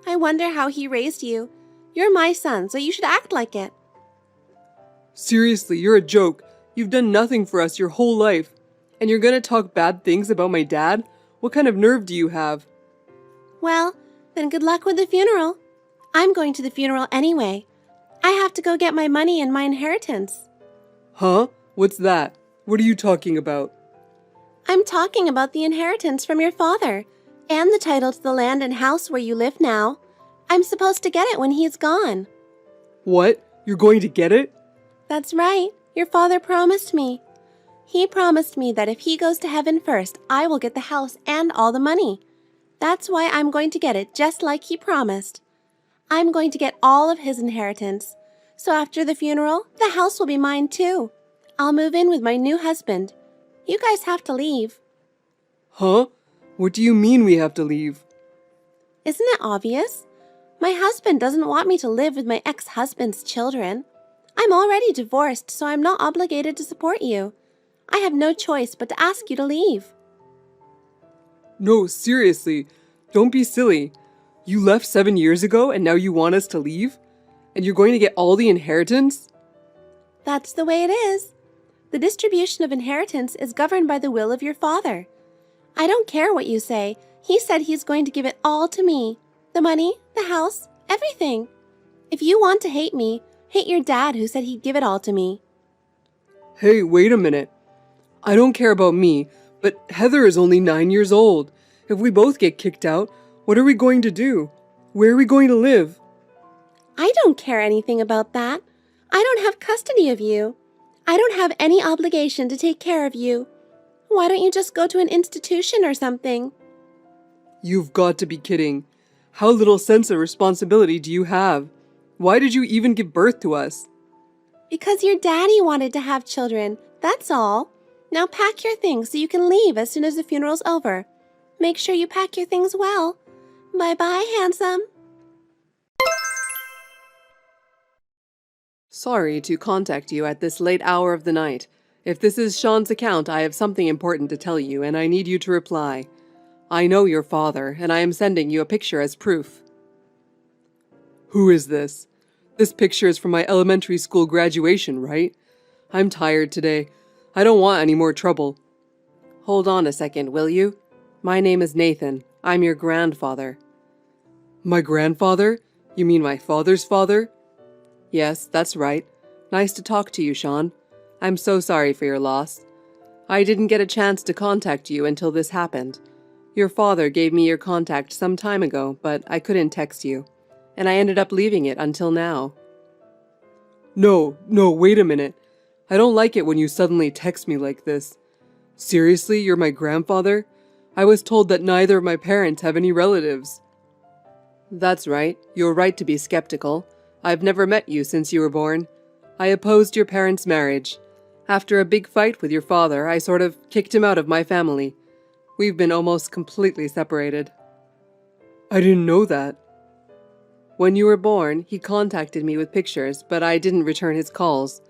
I wonder how he raised you. You're my son, so you should act like it. Seriously, you're a joke. You've done nothing for us your whole life. And you're gonna talk bad things about my dad? What kind of nerve do you have? Well, then good luck with the funeral. I'm going to the funeral anyway. I have to go get my money and my inheritance. Huh? What's that? What are you talking about? I'm talking about the inheritance from your father, and the title to the land and house where you live now. I'm supposed to get it when he's gone. What? You're going to get it? That's right. Your father promised me. He promised me that if he goes to heaven first, I will get the house and all the money. That's why I'm going to get it just like he promised. I'm going to get all of his inheritance. So after the funeral, the house will be mine too. I'll move in with my new husband. You guys have to leave. Huh? What do you mean we have to leave? Isn't it obvious? My husband doesn't want me to live with my ex-husband's children. I'm already divorced, so I'm not obligated to support you. I have no choice but to ask you to leave. No, seriously. Don't be silly. You left 7 years ago and now you want us to leave? And you're going to get all the inheritance? That's the way it is. The distribution of inheritance is governed by the will of your father. I don't care what you say. He said he's going to give it all to me. The money, the house, everything. If you want to hate me, hate your dad who said he'd give it all to me. Hey, wait a minute. I don't care about me, but Heather is only 9 years old. If we both get kicked out, what are we going to do? Where are we going to live? I don't care anything about that. I don't have custody of you. I don't have any obligation to take care of you. Why don't you just go to an institution or something? You've got to be kidding. How little sense of responsibility do you have? Why did you even give birth to us? Because your daddy wanted to have children, that's all. Now pack your things so you can leave as soon as the funeral's over. Make sure you pack your things well. Bye-bye, handsome. Sorry to contact you at this late hour of the night. If this is Sean's account, I have something important to tell you, and I need you to reply. I know your father, and I am sending you a picture as proof. Who is this? This picture is from my elementary school graduation, right? I'm tired today. I don't want any more trouble. Hold on a second, will you? My name is Nathan. I'm your grandfather. My grandfather? You mean my father's father? Yes, that's right. Nice to talk to you, Sean. I'm so sorry for your loss. I didn't get a chance to contact you until this happened. Your father gave me your contact some time ago, but I couldn't text you, and I ended up leaving it until now. No, wait a minute. I don't like it when you suddenly text me like this. Seriously, you're my grandfather? I was told that neither of my parents have any relatives. That's right. You're right to be skeptical. I've never met you since you were born. I opposed your parents' marriage. After a big fight with your father, I sort of kicked him out of my family. We've been almost completely separated. I didn't know that. When you were born, he contacted me with pictures, but I didn't return his calls.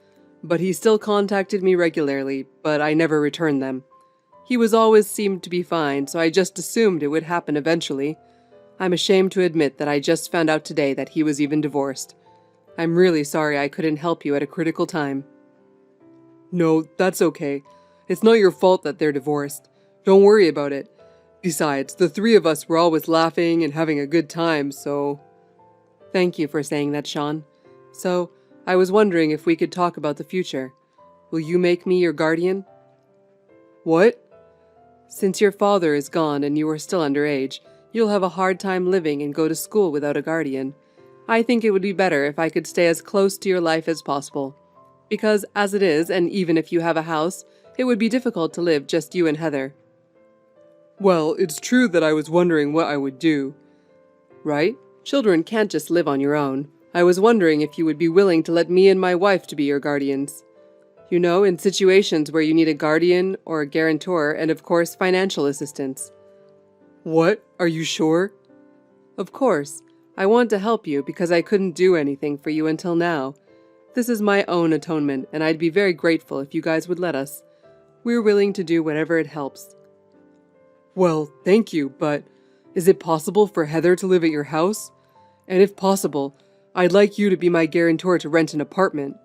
But he still contacted me regularly, but I never returned them. He was always seemed to be fine, so I just assumed it would happen eventually. I'm ashamed to admit that I just found out today that he was even divorced. I'm really sorry I couldn't help you at a critical time. No, that's okay. It's not your fault that they're divorced. Don't worry about it. Besides, the three of us were always laughing and having a good time, so... Thank you for saying that, Sean. So, I was wondering if we could talk about the future. Will you make me your guardian? What? Since your father is gone and you are still underage, you'll have a hard time living and go to school without a guardian. I think it would be better if I could stay as close to your life as possible. Because as it is, and even if you have a house, it would be difficult to live just you and Heather. Well, it's true that I was wondering what I would do. Right? Children can't just live on your own. I was wondering if you would be willing to let me and my wife to be your guardians. You know, in situations where you need a guardian or a guarantor and of course financial assistance. What? Are you sure? Of course. I want to help you because I couldn't do anything for you until now. This is my own atonement, and I'd be very grateful if you guys would let us. We're willing to do whatever it helps. Well, thank you, but is it possible for Heather to live at your house? And if possible, I'd like you to be my guarantor to rent an apartment.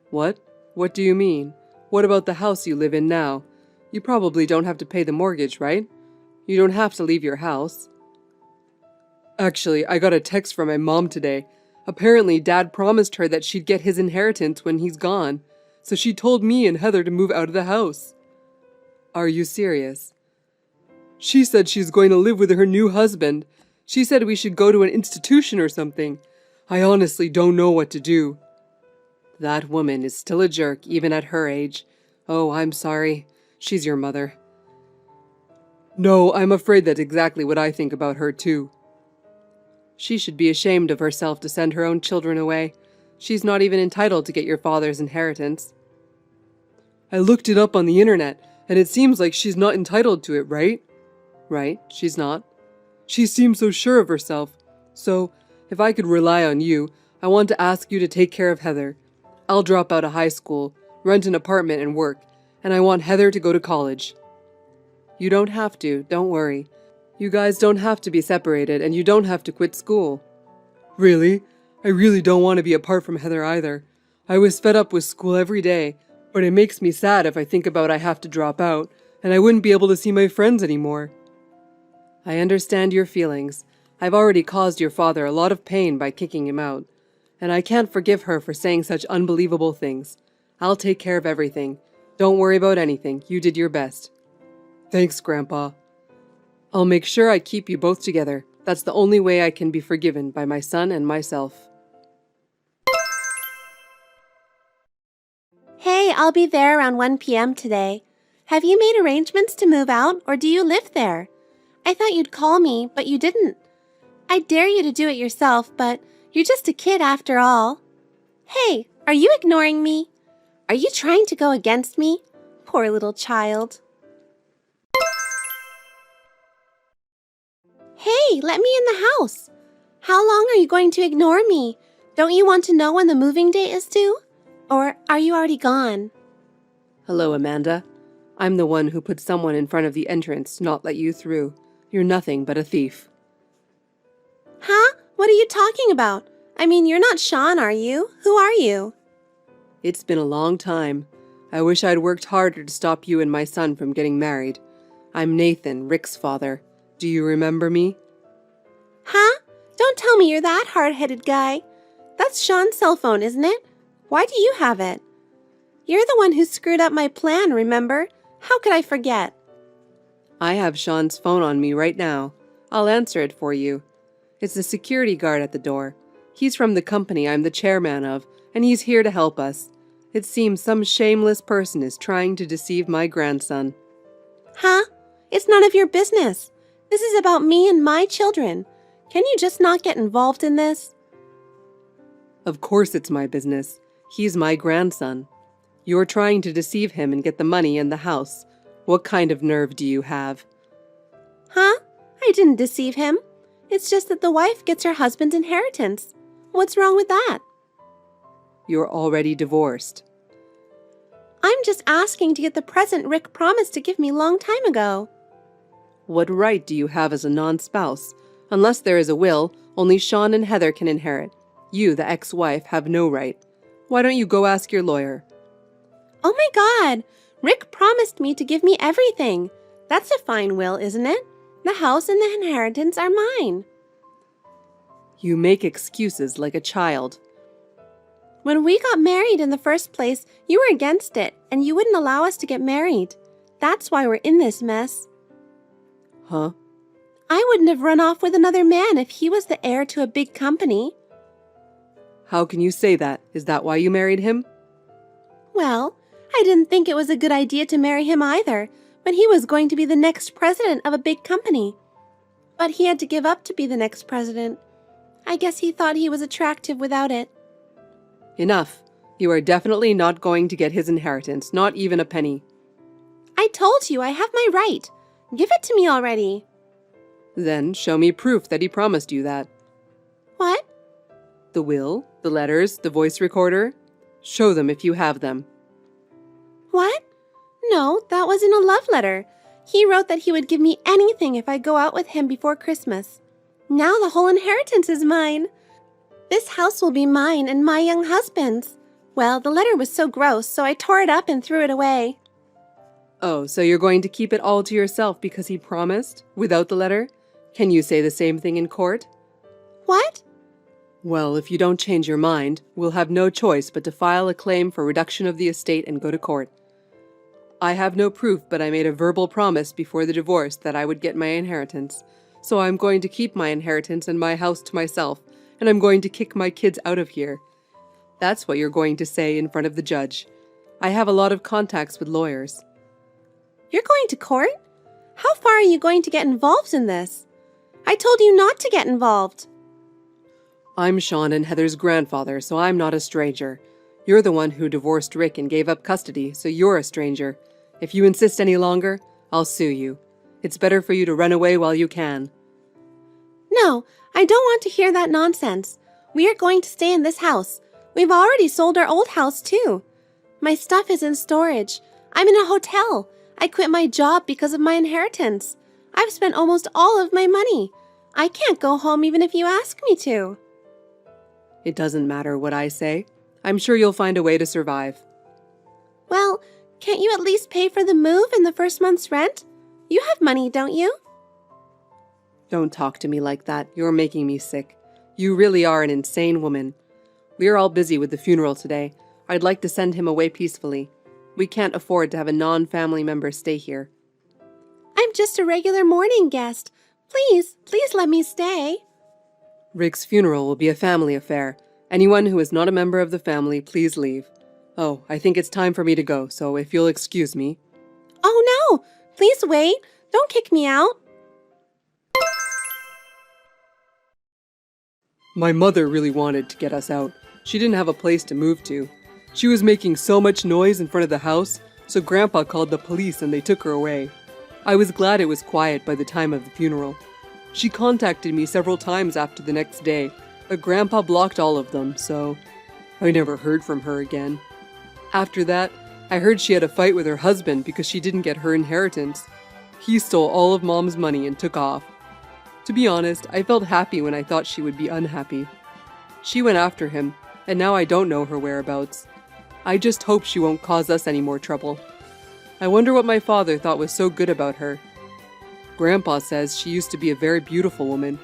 What? What do you mean? What about the house you live in now? You probably don't have to pay the mortgage, right? You don't have to leave your house. Actually, I got a text from my mom today. Apparently, Dad promised her that she'd get his inheritance when he's gone, so she told me and Heather to move out of the house. Are you serious? She said she's going to live with her new husband. She said we should go to an institution or something. I honestly don't know what to do. That woman is still a jerk, even at her age. Oh, I'm sorry. She's your mother. No, I'm afraid that's exactly what I think about her, too. She should be ashamed of herself to send her own children away. She's not even entitled to get your father's inheritance. I looked it up on the internet, and it seems like she's not entitled to it, right? Right, she's not. She seems so sure of herself. So, if I could rely on you, I want to ask you to take care of Heather. I'll drop out of high school, rent an apartment and work, and I want Heather to go to college. You don't have to, don't worry. You guys don't have to be separated, and you don't have to quit school. Really? I really don't want to be apart from Heather either. I was fed up with school every day, but it makes me sad if I think about I have to drop out, and I wouldn't be able to see my friends anymore. I understand your feelings. I've already caused your father a lot of pain by kicking him out, and I can't forgive her for saying such unbelievable things. I'll take care of everything. Don't worry about anything. You did your best. Thanks, Grandpa. I'll make sure I keep you both together. That's the only way I can be forgiven by my son and myself. Hey, I'll be there around 1 p.m. today. Have you made arrangements to move out, or do you live there? I thought you'd call me, but you didn't. I dare you to do it yourself, but you're just a kid after all. Hey, are you ignoring me? Are you trying to go against me? Poor little child. Hey, let me in the house. How long are you going to ignore me? Don't you want to know when the moving date is due? Or are you already gone? Hello, Amanda. I'm the one who put someone in front of the entrance, not let you through. You're nothing but a thief. Huh? What are you talking about? I mean, you're not Sean, are you? Who are you? It's been a long time. I wish I'd worked harder to stop you and my son from getting married. I'm Nathan, Rick's father. Do you remember me? Huh? Don't tell me you're that hard-headed guy. That's Sean's cell phone, isn't it? Why do you have it? You're the one who screwed up my plan, remember? How could I forget? I have Sean's phone on me right now. I'll answer it for you. It's the security guard at the door. He's from the company I'm the chairman of, and he's here to help us. It seems some shameless person is trying to deceive my grandson. Huh? It's none of your business. This is about me and my children. Can you just not get involved in this? Of course it's my business. He's my grandson. You're trying to deceive him and get the money and the house. What kind of nerve do you have? Huh? I didn't deceive him. It's just that the wife gets her husband's inheritance. What's wrong with that? You're already divorced. I'm just asking to get the present Rick promised to give me long time ago. What right do you have as a non-spouse? Unless there is a will, only Sean and Heather can inherit. You, the ex-wife, have no right. Why don't you go ask your lawyer? Oh my God! Rick promised me to give me everything. That's a fine will, isn't it? The house and the inheritance are mine. You make excuses like a child. When we got married in the first place, you were against it, and you wouldn't allow us to get married. That's why we're in this mess. Huh? I wouldn't have run off with another man if he was the heir to a big company. How can you say that? Is that why you married him? Well, I didn't think it was a good idea to marry him either, when he was going to be the next president of a big company. But he had to give up to be the next president. I guess he thought he was attractive without it. Enough. You are definitely not going to get his inheritance, not even a penny. I told you I have my right. Give it to me already. Then show me proof that he promised you that. What? The will, the letters, the voice recorder. Show them if you have them. What? No, that was in a love letter. He wrote that he would give me anything if I go out with him before Christmas. Now the whole inheritance is mine. This house will be mine and my young husband's. Well, the letter was so gross, so I tore it up and threw it away. Oh, so you're going to keep it all to yourself because he promised, without the letter? Can you say the same thing in court? What? Well, if you don't change your mind, we'll have no choice but to file a claim for reduction of the estate and go to court. I have no proof, but I made a verbal promise before the divorce that I would get my inheritance. So I'm going to keep my inheritance and my house to myself, and I'm going to kick my kids out of here. That's what you're going to say in front of the judge. I have a lot of contacts with lawyers. You're going to court? How far are you going to get involved in this? I told you not to get involved. I'm Sean and Heather's grandfather, so I'm not a stranger. You're the one who divorced Rick and gave up custody, so you're a stranger. If you insist any longer, I'll sue you. It's better for you to run away while you can. No, I don't want to hear that nonsense. We are going to stay in this house. We've already sold our old house, too. My stuff is in storage. I'm in a hotel. I quit my job because of my inheritance. I've spent almost all of my money. I can't go home even if you ask me to. It doesn't matter what I say. I'm sure you'll find a way to survive. Well, can't you at least pay for the move and the first month's rent? You have money, don't you? Don't talk to me like that. You're making me sick. You really are an insane woman. We're all busy with the funeral today. I'd like to send him away peacefully. We can't afford to have a non-family member stay here. I'm just a regular morning guest. Please let me stay. Rick's funeral will be a family affair. Anyone who is not a member of the family, please leave. Oh, I think it's time for me to go, so if you'll excuse me. Oh no! Please wait. Don't kick me out. My mother really wanted to get us out. She didn't have a place to move to. She was making so much noise in front of the house, so Grandpa called the police and they took her away. I was glad it was quiet by the time of the funeral. She contacted me several times after the next day, but Grandpa blocked all of them, so I never heard from her again. After that, I heard she had a fight with her husband because she didn't get her inheritance. He stole all of Mom's money and took off. To be honest, I felt happy when I thought she would be unhappy. She went after him, and now I don't know her whereabouts. I just hope she won't cause us any more trouble. I wonder what my father thought was so good about her. Grandpa says she used to be a very beautiful woman,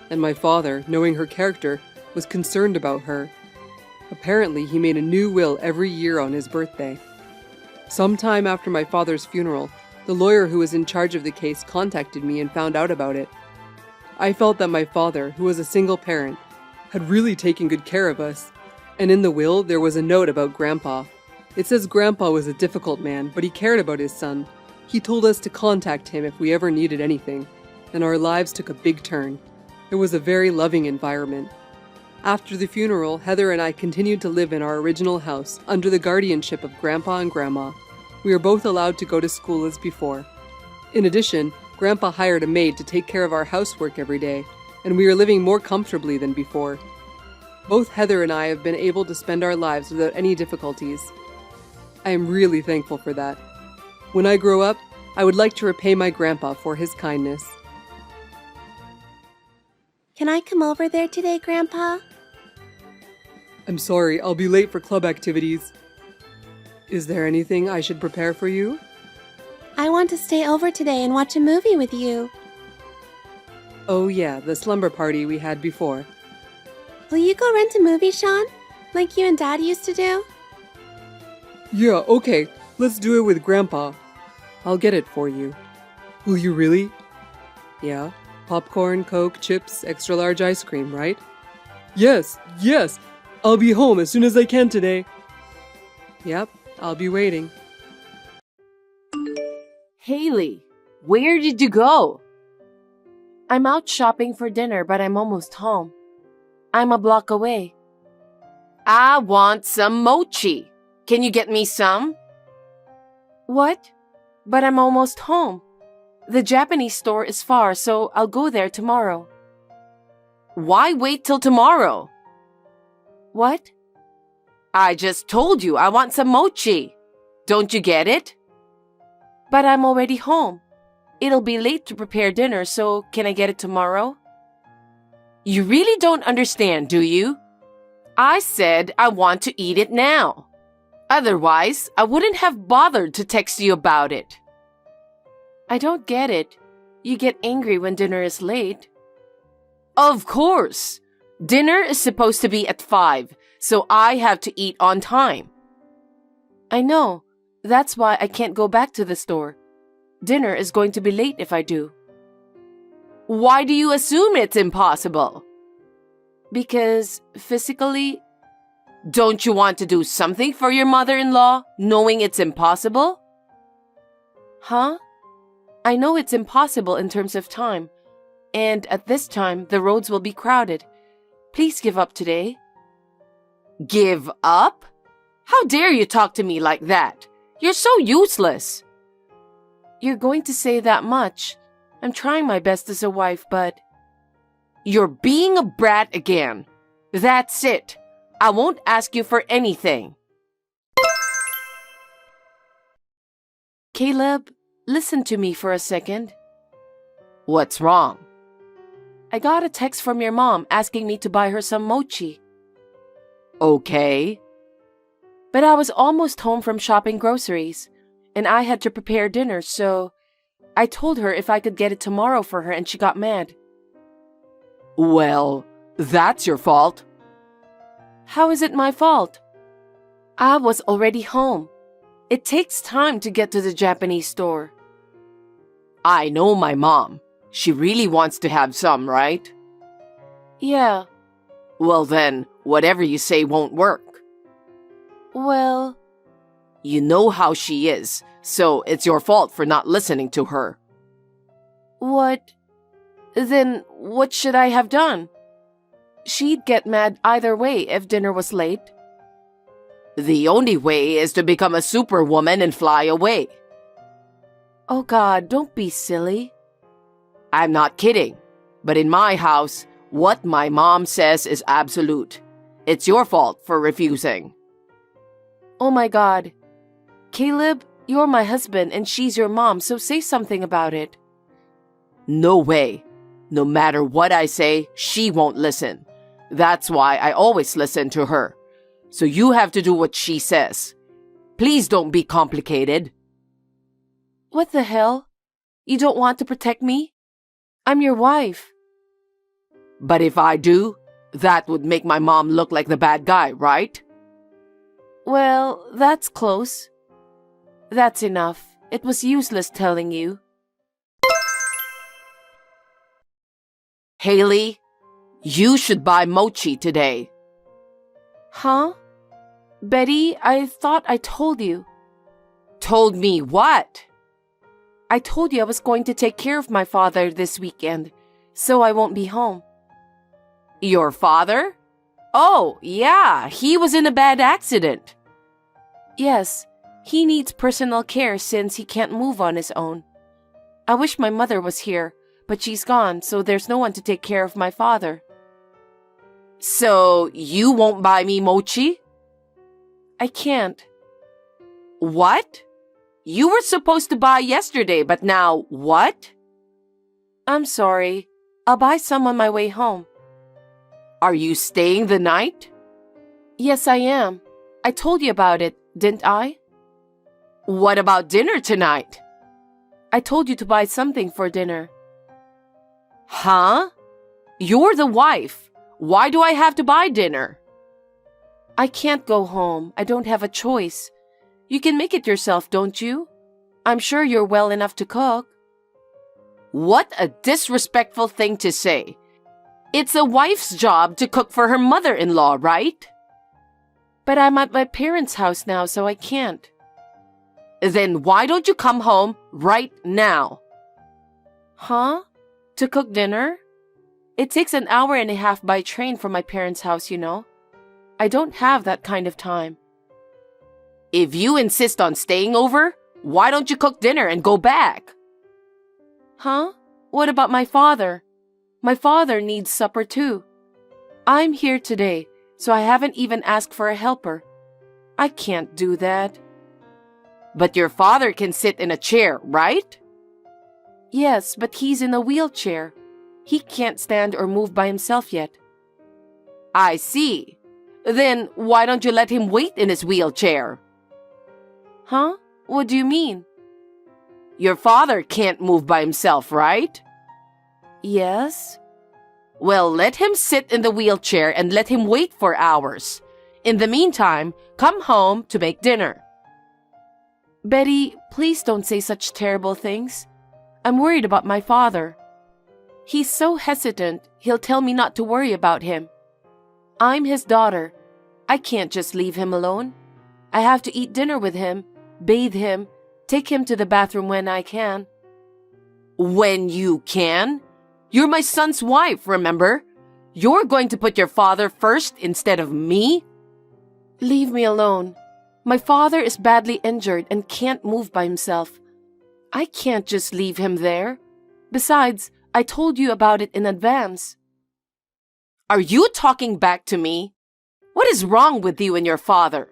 and my father, knowing her character, was concerned about her. Apparently, he made a new will every year on his birthday. Sometime after my father's funeral, the lawyer who was in charge of the case contacted me and found out about it. I felt that my father, who was a single parent, had really taken good care of us. And in the will, there was a note about Grandpa. It says Grandpa was a difficult man, but he cared about his son. He told us to contact him if we ever needed anything, and our lives took a big turn. It was a very loving environment. After the funeral, Heather and I continued to live in our original house under the guardianship of Grandpa and Grandma. We were both allowed to go to school as before. In addition, Grandpa hired a maid to take care of our housework every day, and we are living more comfortably than before. Both Heather and I have been able to spend our lives without any difficulties. I am really thankful for that. When I grow up, I would like to repay my grandpa for his kindness. Can I come over there today, Grandpa? I'm sorry, I'll be late for club activities. Is there anything I should prepare for you? I want to stay over today and watch a movie with you. Oh yeah, the slumber party we had before. Will you go rent a movie, Sean? Like you and Dad used to do? Yeah, okay, let's do it with Grandpa. I'll get it for you. Will you really? Yeah, popcorn, Coke, chips, extra large ice cream, right? Yes, I'll be home as soon as I can today. Yep, I'll be waiting. Haley, where did you go? I'm out shopping for dinner, but I'm almost home. I'm a block away. I want some mochi. Can you get me some? What? But I'm almost home. The Japanese store is far, so I'll go there tomorrow. Why wait till tomorrow? What? I just told you I want some mochi. Don't you get it? But I'm already home. It'll be late to prepare dinner, so can I get it tomorrow? You really don't understand, do you? I said I want to eat it now. Otherwise, I wouldn't have bothered to text you about it. I don't get it. You get angry when dinner is late. Of course. Dinner is supposed to be at 5, so I have to eat on time. I know. That's why I can't go back to the store. Dinner is going to be late if I do. Why do you assume it's impossible? Because physically... Don't you want to do something for your mother-in-law, knowing it's impossible? Huh? I know it's impossible in terms of time. And at this time, the roads will be crowded. Please give up today. Give up? How dare you talk to me like that? You're so useless. You're going to say that much. I'm trying my best as a wife, but... You're being a brat again. That's it. I won't ask you for anything. Caleb, listen to me for a second. What's wrong? I got a text from your mom asking me to buy her some mochi. Okay. But I was almost home from shopping groceries, and I had to prepare dinner, so I told her if I could get it tomorrow for her, and she got mad. Well, that's your fault. How is it my fault? I was already home. It takes time to get to the Japanese store. I know my mom. She really wants to have some, right? Yeah, Well then, whatever you say won't work. well, You know how she is, so it's your fault for not listening to her. what? Then what should I have done? She'd get mad either way if dinner was late. The only way is to become a superwoman and fly away. Oh God, don't be silly. I'm not kidding, but in my house, what my mom says is absolute. It's your fault for refusing. Oh my God. Caleb, you're my husband and she's your mom, so say something about it. No way. No matter what I say, she won't listen. That's why I always listen to her. So you have to do what she says. Please don't be complicated. What the hell? You don't want to protect me? I'm your wife. But if I do, that would make my mom look like the bad guy, right? Well, that's close. That's enough. It was useless telling you. Haley, you should buy mochi today. Huh? Betty, I thought I told you. Told me what? I told you I was going to take care of my father this weekend, so I won't be home. Your father? Oh, yeah, he was in a bad accident. Yes, he needs personal care since he can't move on his own. I wish my mother was here, but she's gone, so there's no one to take care of my father. So, you won't buy me mochi? I can't. What? You were supposed to buy yesterday, but now what? I'm sorry. I'll buy some on my way home. Are you staying the night? Yes, I am. I told you about it, didn't I? What about dinner tonight? I told you to buy something for dinner. Huh? You're the wife. Why do I have to buy dinner? I can't go home. I don't have a choice. You can make it yourself, don't you? I'm sure you're well enough to cook. What a disrespectful thing to say. It's a wife's job to cook for her mother-in-law, right? But I'm at my parents' house now, so I can't. Then why don't you come home right now? Huh? To cook dinner? It takes an hour and a half by train from my parents' house, you know. I don't have that kind of time. If you insist on staying over, why don't you cook dinner and go back? Huh? What about my father? My father needs supper too. I'm here today, so I haven't even asked for a helper. I can't do that. But your father can sit in a chair, right? Yes, but he's in a wheelchair. He can't stand or move by himself yet. I see. Then why don't you let him wait in his wheelchair? Huh? What do you mean? Your father can't move by himself, right? Yes. Well, let him sit in the wheelchair and let him wait for hours. In the meantime, come home to make dinner. Betty, please don't say such terrible things. I'm worried about my father. He's so hesitant, he'll tell me not to worry about him. I'm his daughter. I can't just leave him alone. I have to eat dinner with him, bathe him, take him to the bathroom when I can. When you can? You're my son's wife, remember? You're going to put your father first instead of me? Leave me alone. My father is badly injured and can't move by himself. I can't just leave him there. Besides, I told you about it in advance. Are you talking back to me? What is wrong with you and your father?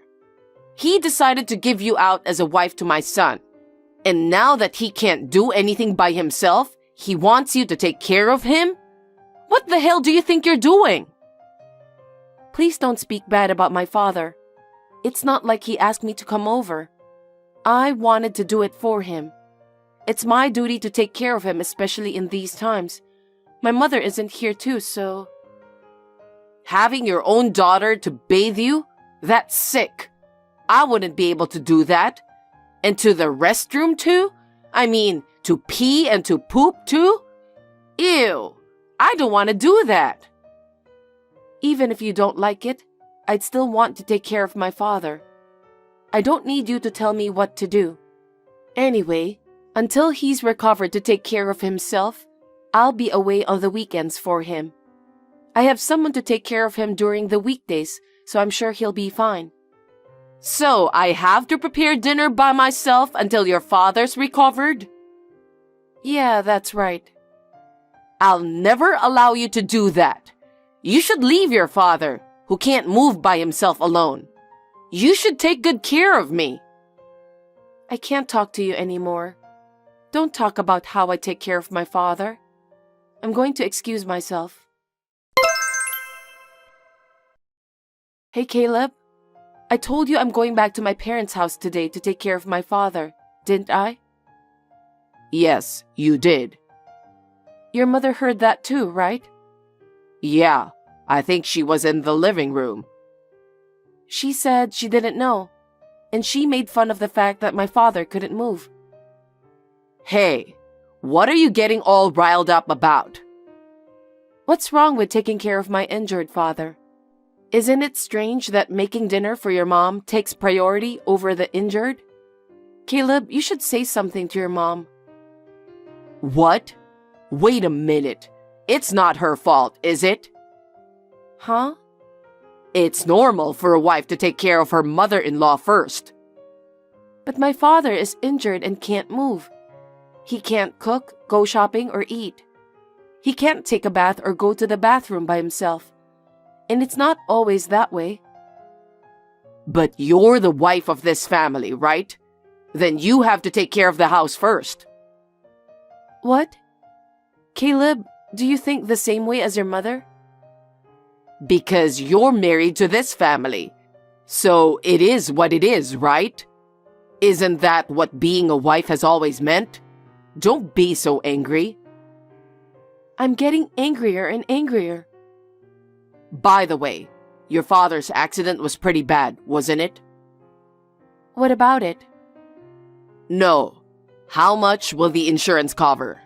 He decided to give you out as a wife to my son. And now that he can't do anything by himself, he wants you to take care of him? What the hell do you think you're doing? Please don't speak bad about my father. It's not like he asked me to come over. I wanted to do it for him. It's my duty to take care of him, especially in these times. My mother isn't here too, so... Having your own daughter to bathe you? That's sick. I wouldn't be able to do that. And to the restroom too? I mean, To pee and to poop too? Ew, I don't want to do that. Even if you don't like it, I'd still want to take care of my father. I don't need you to tell me what to do. Anyway, until he's recovered to take care of himself, I'll be away on the weekends for him. I have someone to take care of him during the weekdays, so I'm sure he'll be fine. So I have to prepare dinner by myself until your father's recovered? Yeah, that's right. I'll never allow you to do that. You should leave your father, who can't move by himself alone. You should take good care of me. I can't talk to you anymore. Don't talk about how I take care of my father. I'm going to excuse myself. Hey, Caleb. I told you I'm going back to my parents' house today to take care of my father, didn't I? Yes, you did. Your mother heard that too, right? Yeah, I think she was in the living room. She said she didn't know, and she made fun of the fact that my father couldn't move. Hey, what are you getting all riled up about? What's wrong with taking care of my injured father? Isn't it strange that making dinner for your mom takes priority over the injured? Caleb, you should say something to your mom. What? Wait a minute. It's not her fault, is it? Huh? It's normal for a wife to take care of her mother-in-law first. But my father is injured and can't move. He can't cook, go shopping, or eat. He can't take a bath or go to the bathroom by himself. And it's not always that way. But you're the wife of this family, right? Then you have to take care of the house first. What? Caleb, do you think the same way as your mother? Because you're married to this family. So it is what it is, right? Isn't that what being a wife has always meant? Don't be so angry. I'm getting angrier and angrier. By the way, your father's accident was pretty bad, wasn't it? What about it? No. How much will the insurance cover?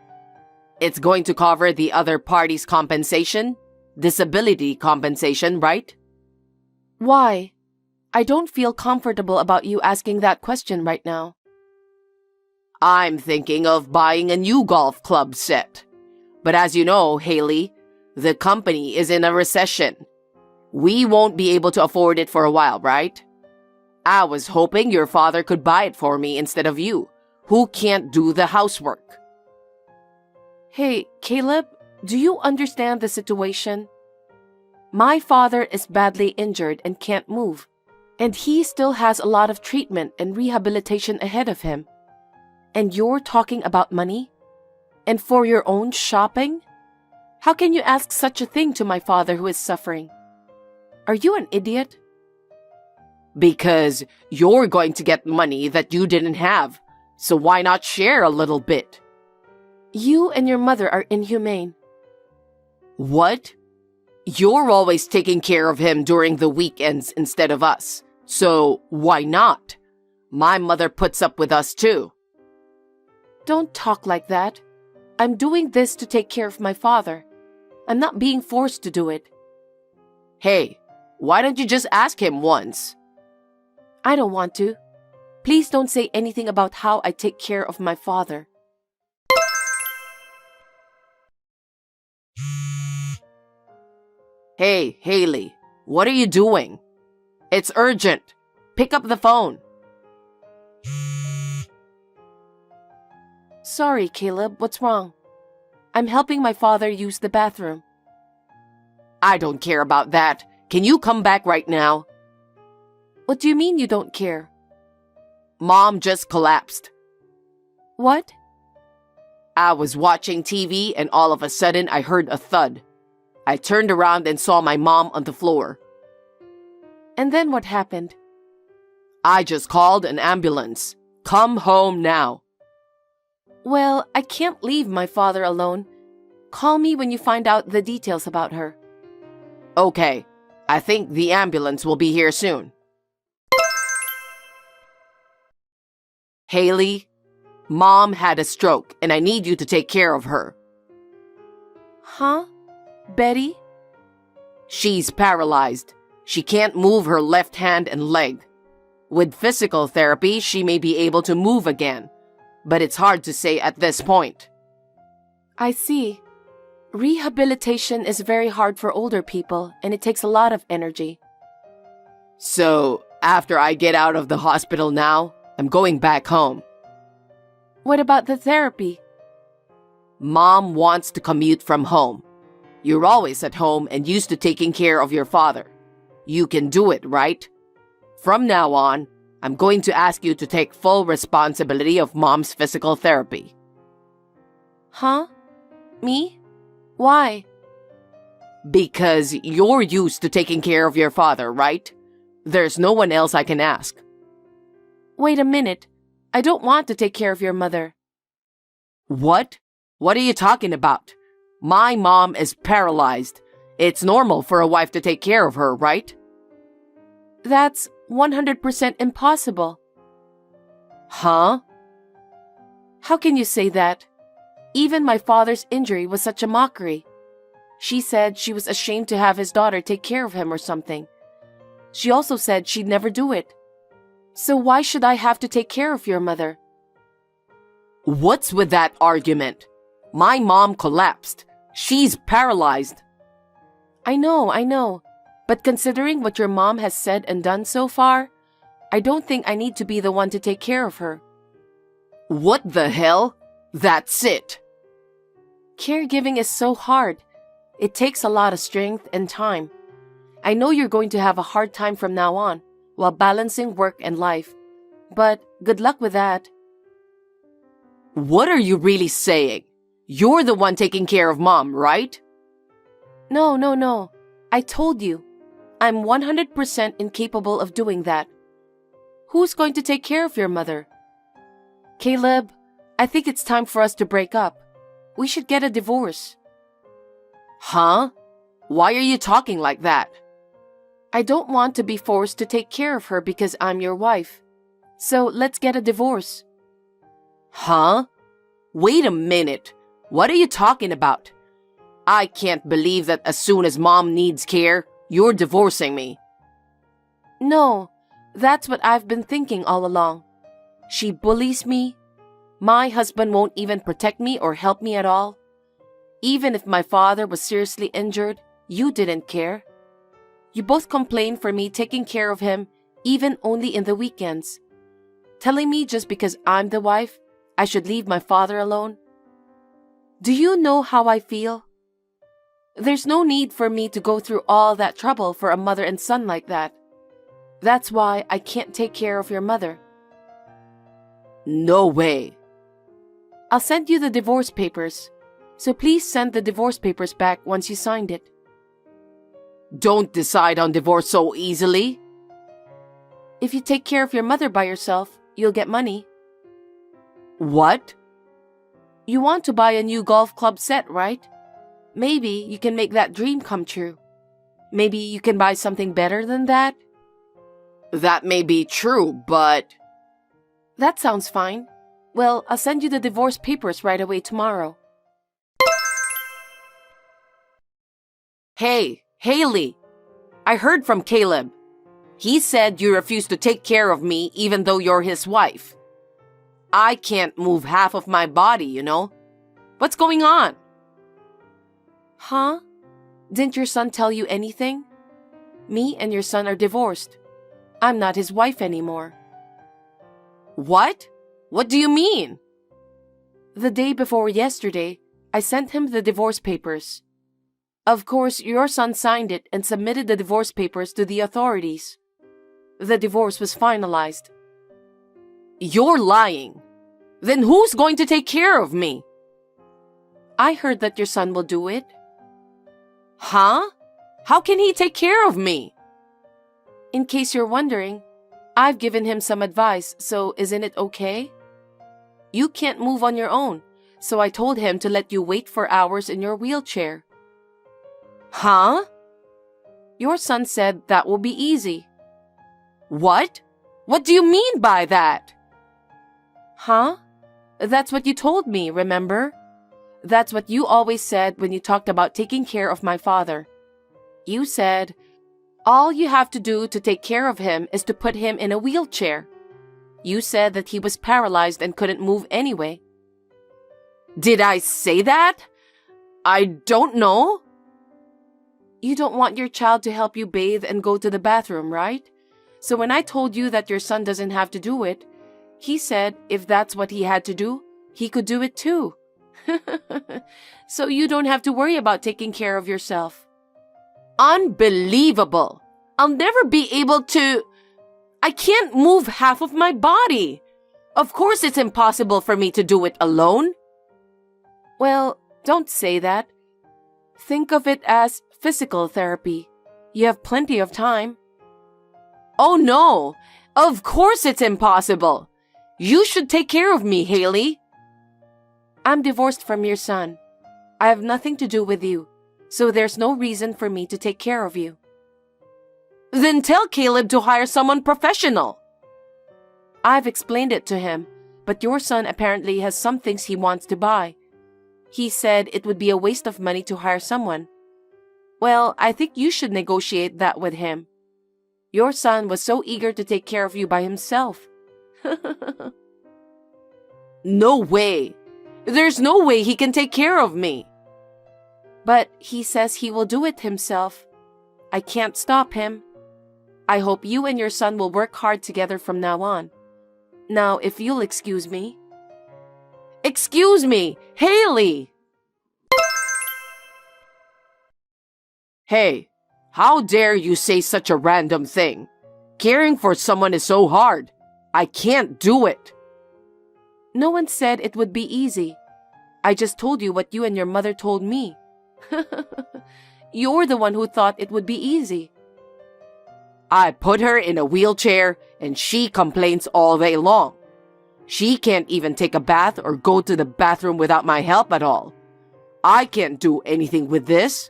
It's going to cover the other party's compensation? Disability compensation, right? Why? I don't feel comfortable about you asking that question right now. I'm thinking of buying a new golf club set. But as you know, Haley, the company is in a recession. We won't be able to afford it for a while, right? I was hoping your father could buy it for me instead of you, who can't do the housework. Hey, Caleb, do you understand the situation? My father is badly injured and can't move, and he still has a lot of treatment and rehabilitation ahead of him. And you're talking about money? And for your own shopping? How can you ask such a thing to my father who is suffering? Are you an idiot? Because you're going to get money that you didn't have, so why not share a little bit? You and your mother are inhumane. What? You're always taking care of him during the weekends instead of us, so why not? My mother puts up with us too. Don't talk like that. I'm doing this to take care of my father. I'm not being forced to do it. Hey, why don't you just ask him once? I don't want to. Please don't say anything about how I take care of my father. Hey, Haley, what are you doing? It's urgent. Pick up the phone. Sorry, Caleb, what's wrong? I'm helping my father use the bathroom. I don't care about that. Can you come back right now? What do you mean you don't care? Mom just collapsed. What? I was watching TV and all of a sudden I heard a thud. I turned around and saw my mom on the floor. And then what happened? I just called an ambulance. Come home now. Well, I can't leave my father alone. Call me when you find out the details about her. Okay, I think the ambulance will be here soon. Haley, Mom had a stroke and I need you to take care of her. Huh? Betty? She's paralyzed. She can't move her left hand and leg. With physical therapy, she may be able to move again, but it's hard to say at this point. I see. Rehabilitation is very hard for older people, and it takes a lot of energy. So, after I get out of the hospital now, I'm going back home. What about the therapy? Mom wants to commute from home. You're always at home and used to taking care of your father. You can do it, right? From now on, I'm going to ask you to take full responsibility of Mom's physical therapy. Huh? Me? Why? Because you're used to taking care of your father, right? There's no one else I can ask. Wait a minute. I don't want to take care of your mother. What? What are you talking about? My mom is paralyzed. It's normal for a wife to take care of her, right? That's 100% impossible. Huh? How can you say that? Even my father's injury was such a mockery. She said she was ashamed to have his daughter take care of him or something. She also said she'd never do it. So why should I have to take care of your mother? What's with that argument? My mom collapsed. She's paralyzed. I know. But considering what your mom has said and done so far, I don't think I need to be the one to take care of her. What the hell? That's it. Caregiving is so hard. It takes a lot of strength and time. I know you're going to have a hard time from now on while balancing work and life. But good luck with that. What are you really saying? You're the one taking care of Mom, right? No. I told you. I'm 100% incapable of doing that. Who's going to take care of your mother? Caleb, I think it's time for us to break up. We should get a divorce. Huh? Why are you talking like that? I don't want to be forced to take care of her because I'm your wife. So let's get a divorce. Huh? Wait a minute. What are you talking about? I can't believe that as soon as Mom needs care, you're divorcing me. No, that's what I've been thinking all along. She bullies me. My husband won't even protect me or help me at all. Even if my father was seriously injured, you didn't care. You both complained for me taking care of him, even only in the weekends. Telling me just because I'm the wife, I should leave my father alone. Do you know how I feel? There's no need for me to go through all that trouble for a mother and son like that. That's why I can't take care of your mother. No way. I'll send you the divorce papers. So please send the divorce papers back once you signed it. Don't decide on divorce so easily. If you take care of your mother by yourself, you'll get money. What? You want to buy a new golf club set, right? Maybe you can make that dream come true. Maybe you can buy something better than that? That may be true, but... That sounds fine. Well, I'll send you the divorce papers right away tomorrow. Hey, Haley. I heard from Caleb. He said you refuse to take care of me even though you're his wife. I can't move half of my body, you know? What's going on? Huh? Didn't your son tell you anything? Me and your son are divorced. I'm not his wife anymore. What? What do you mean? The day before yesterday, I sent him the divorce papers. Of course, your son signed it and submitted the divorce papers to the authorities. The divorce was finalized. You're lying. Then who's going to take care of me? I heard that your son will do it. Huh? How can he take care of me? In case you're wondering, I've given him some advice, so isn't it okay? You can't move on your own, so I told him to let you wait for hours in your wheelchair. Huh? Your son said that will be easy. What? What do you mean by that? Huh? That's what you told me, remember? That's what you always said when you talked about taking care of my father. You said, all you have to do to take care of him is to put him in a wheelchair. You said that he was paralyzed and couldn't move anyway. Did I say that? I don't know. You don't want your child to help you bathe and go to the bathroom, right? So when I told you that your son doesn't have to do it, he said if that's what he had to do, he could do it too. So you don't have to worry about taking care of yourself. Unbelievable. I'll never be able to... I can't move half of my body. Of course it's impossible for me to do it alone. Well, don't say that. Think of it as physical therapy. You have plenty of time. Oh no, of course it's impossible. You should take care of me, Haley. I'm divorced from your son. I have nothing to do with you, so there's no reason for me to take care of you. Then tell Caleb to hire someone professional. I've explained it to him, but your son apparently has some things he wants to buy. He said it would be a waste of money to hire someone. Well, I think you should negotiate that with him. Your son was so eager to take care of you by himself. No way. There's no way he can take care of me. But he says he will do it himself. I can't stop him. I hope you and your son will work hard together from now on. Now, if you'll excuse me. Excuse me, Haley! Hey, how dare you say such a random thing? Caring for someone is so hard. I can't do it. No one said it would be easy. I just told you what you and your mother told me. You're the one who thought it would be easy. I put her in a wheelchair and she complains all day long. She can't even take a bath or go to the bathroom without my help at all. I can't do anything with this.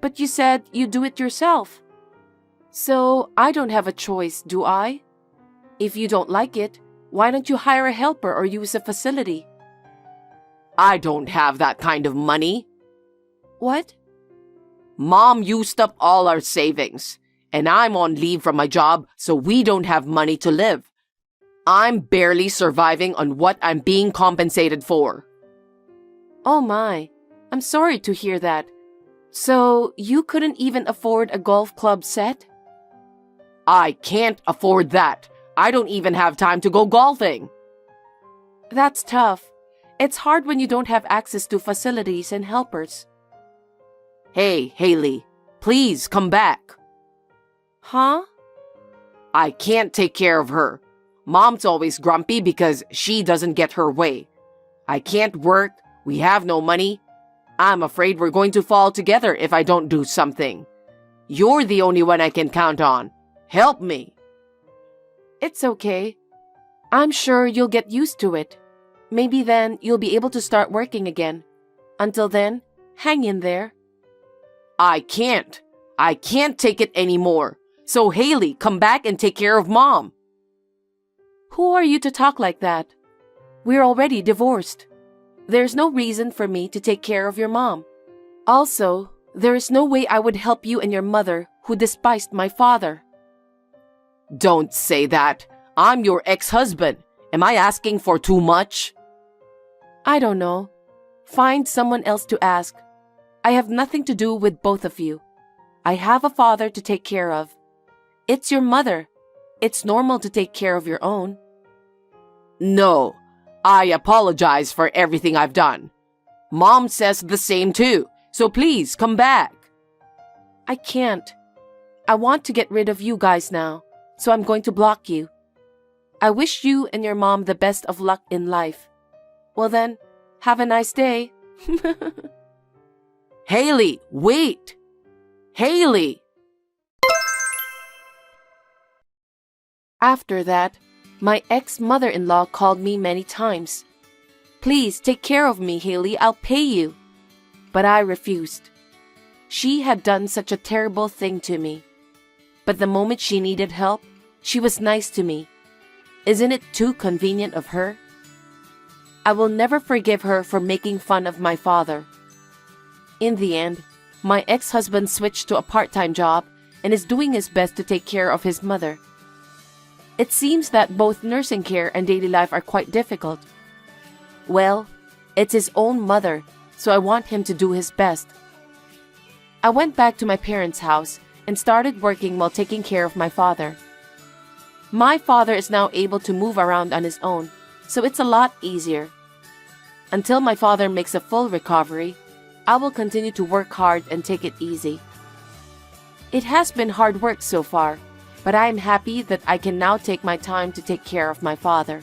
But you said you do it yourself. So I don't have a choice, do I? If you don't like it, why don't you hire a helper or use a facility? I don't have that kind of money. What? Mom used up all our savings, and I'm on leave from my job, so we don't have money to live. I'm barely surviving on what I'm being compensated for. Oh my, I'm sorry to hear that. So you couldn't even afford a golf club set? I can't afford that. I don't even have time to go golfing. That's tough. It's hard when you don't have access to facilities and helpers. Hey, Haley, please come back. Huh? I can't take care of her. Mom's always grumpy because she doesn't get her way. I can't work. We have no money. I'm afraid we're going to fall together if I don't do something. You're the only one I can count on. Help me. It's okay. I'm sure you'll get used to it. Maybe then you'll be able to start working again. Until then, hang in there. I can't. I can't take it anymore. So Haley, come back and take care of Mom. Who are you to talk like that? We're already divorced. There's no reason for me to take care of your mom. Also, there is no way I would help you and your mother who despised my father. Don't say that. I'm your ex-husband. Am I asking for too much? I don't know. Find someone else to ask. I have nothing to do with both of you. I have a father to take care of. It's your mother. It's normal to take care of your own. No, I apologize for everything I've done. Mom says the same too, so please come back. I can't. I want to get rid of you guys now, so I'm going to block you. I wish you and your mom the best of luck in life. Well then, have a nice day. Haley, wait! Haley! After that, my ex-mother-in-law called me many times. Please take care of me, Haley, I'll pay you. But I refused. She had done such a terrible thing to me. But the moment she needed help, she was nice to me. Isn't it too convenient of her? I will never forgive her for making fun of my father. In the end, my ex-husband switched to a part-time job and is doing his best to take care of his mother. It seems that both nursing care and daily life are quite difficult. Well, it's his own mother, so I want him to do his best. I went back to my parents' house and started working while taking care of my father. My father is now able to move around on his own, so it's a lot easier. Until my father makes a full recovery, I will continue to work hard and take it easy. It has been hard work so far, but I am happy that I can now take my time to take care of my father.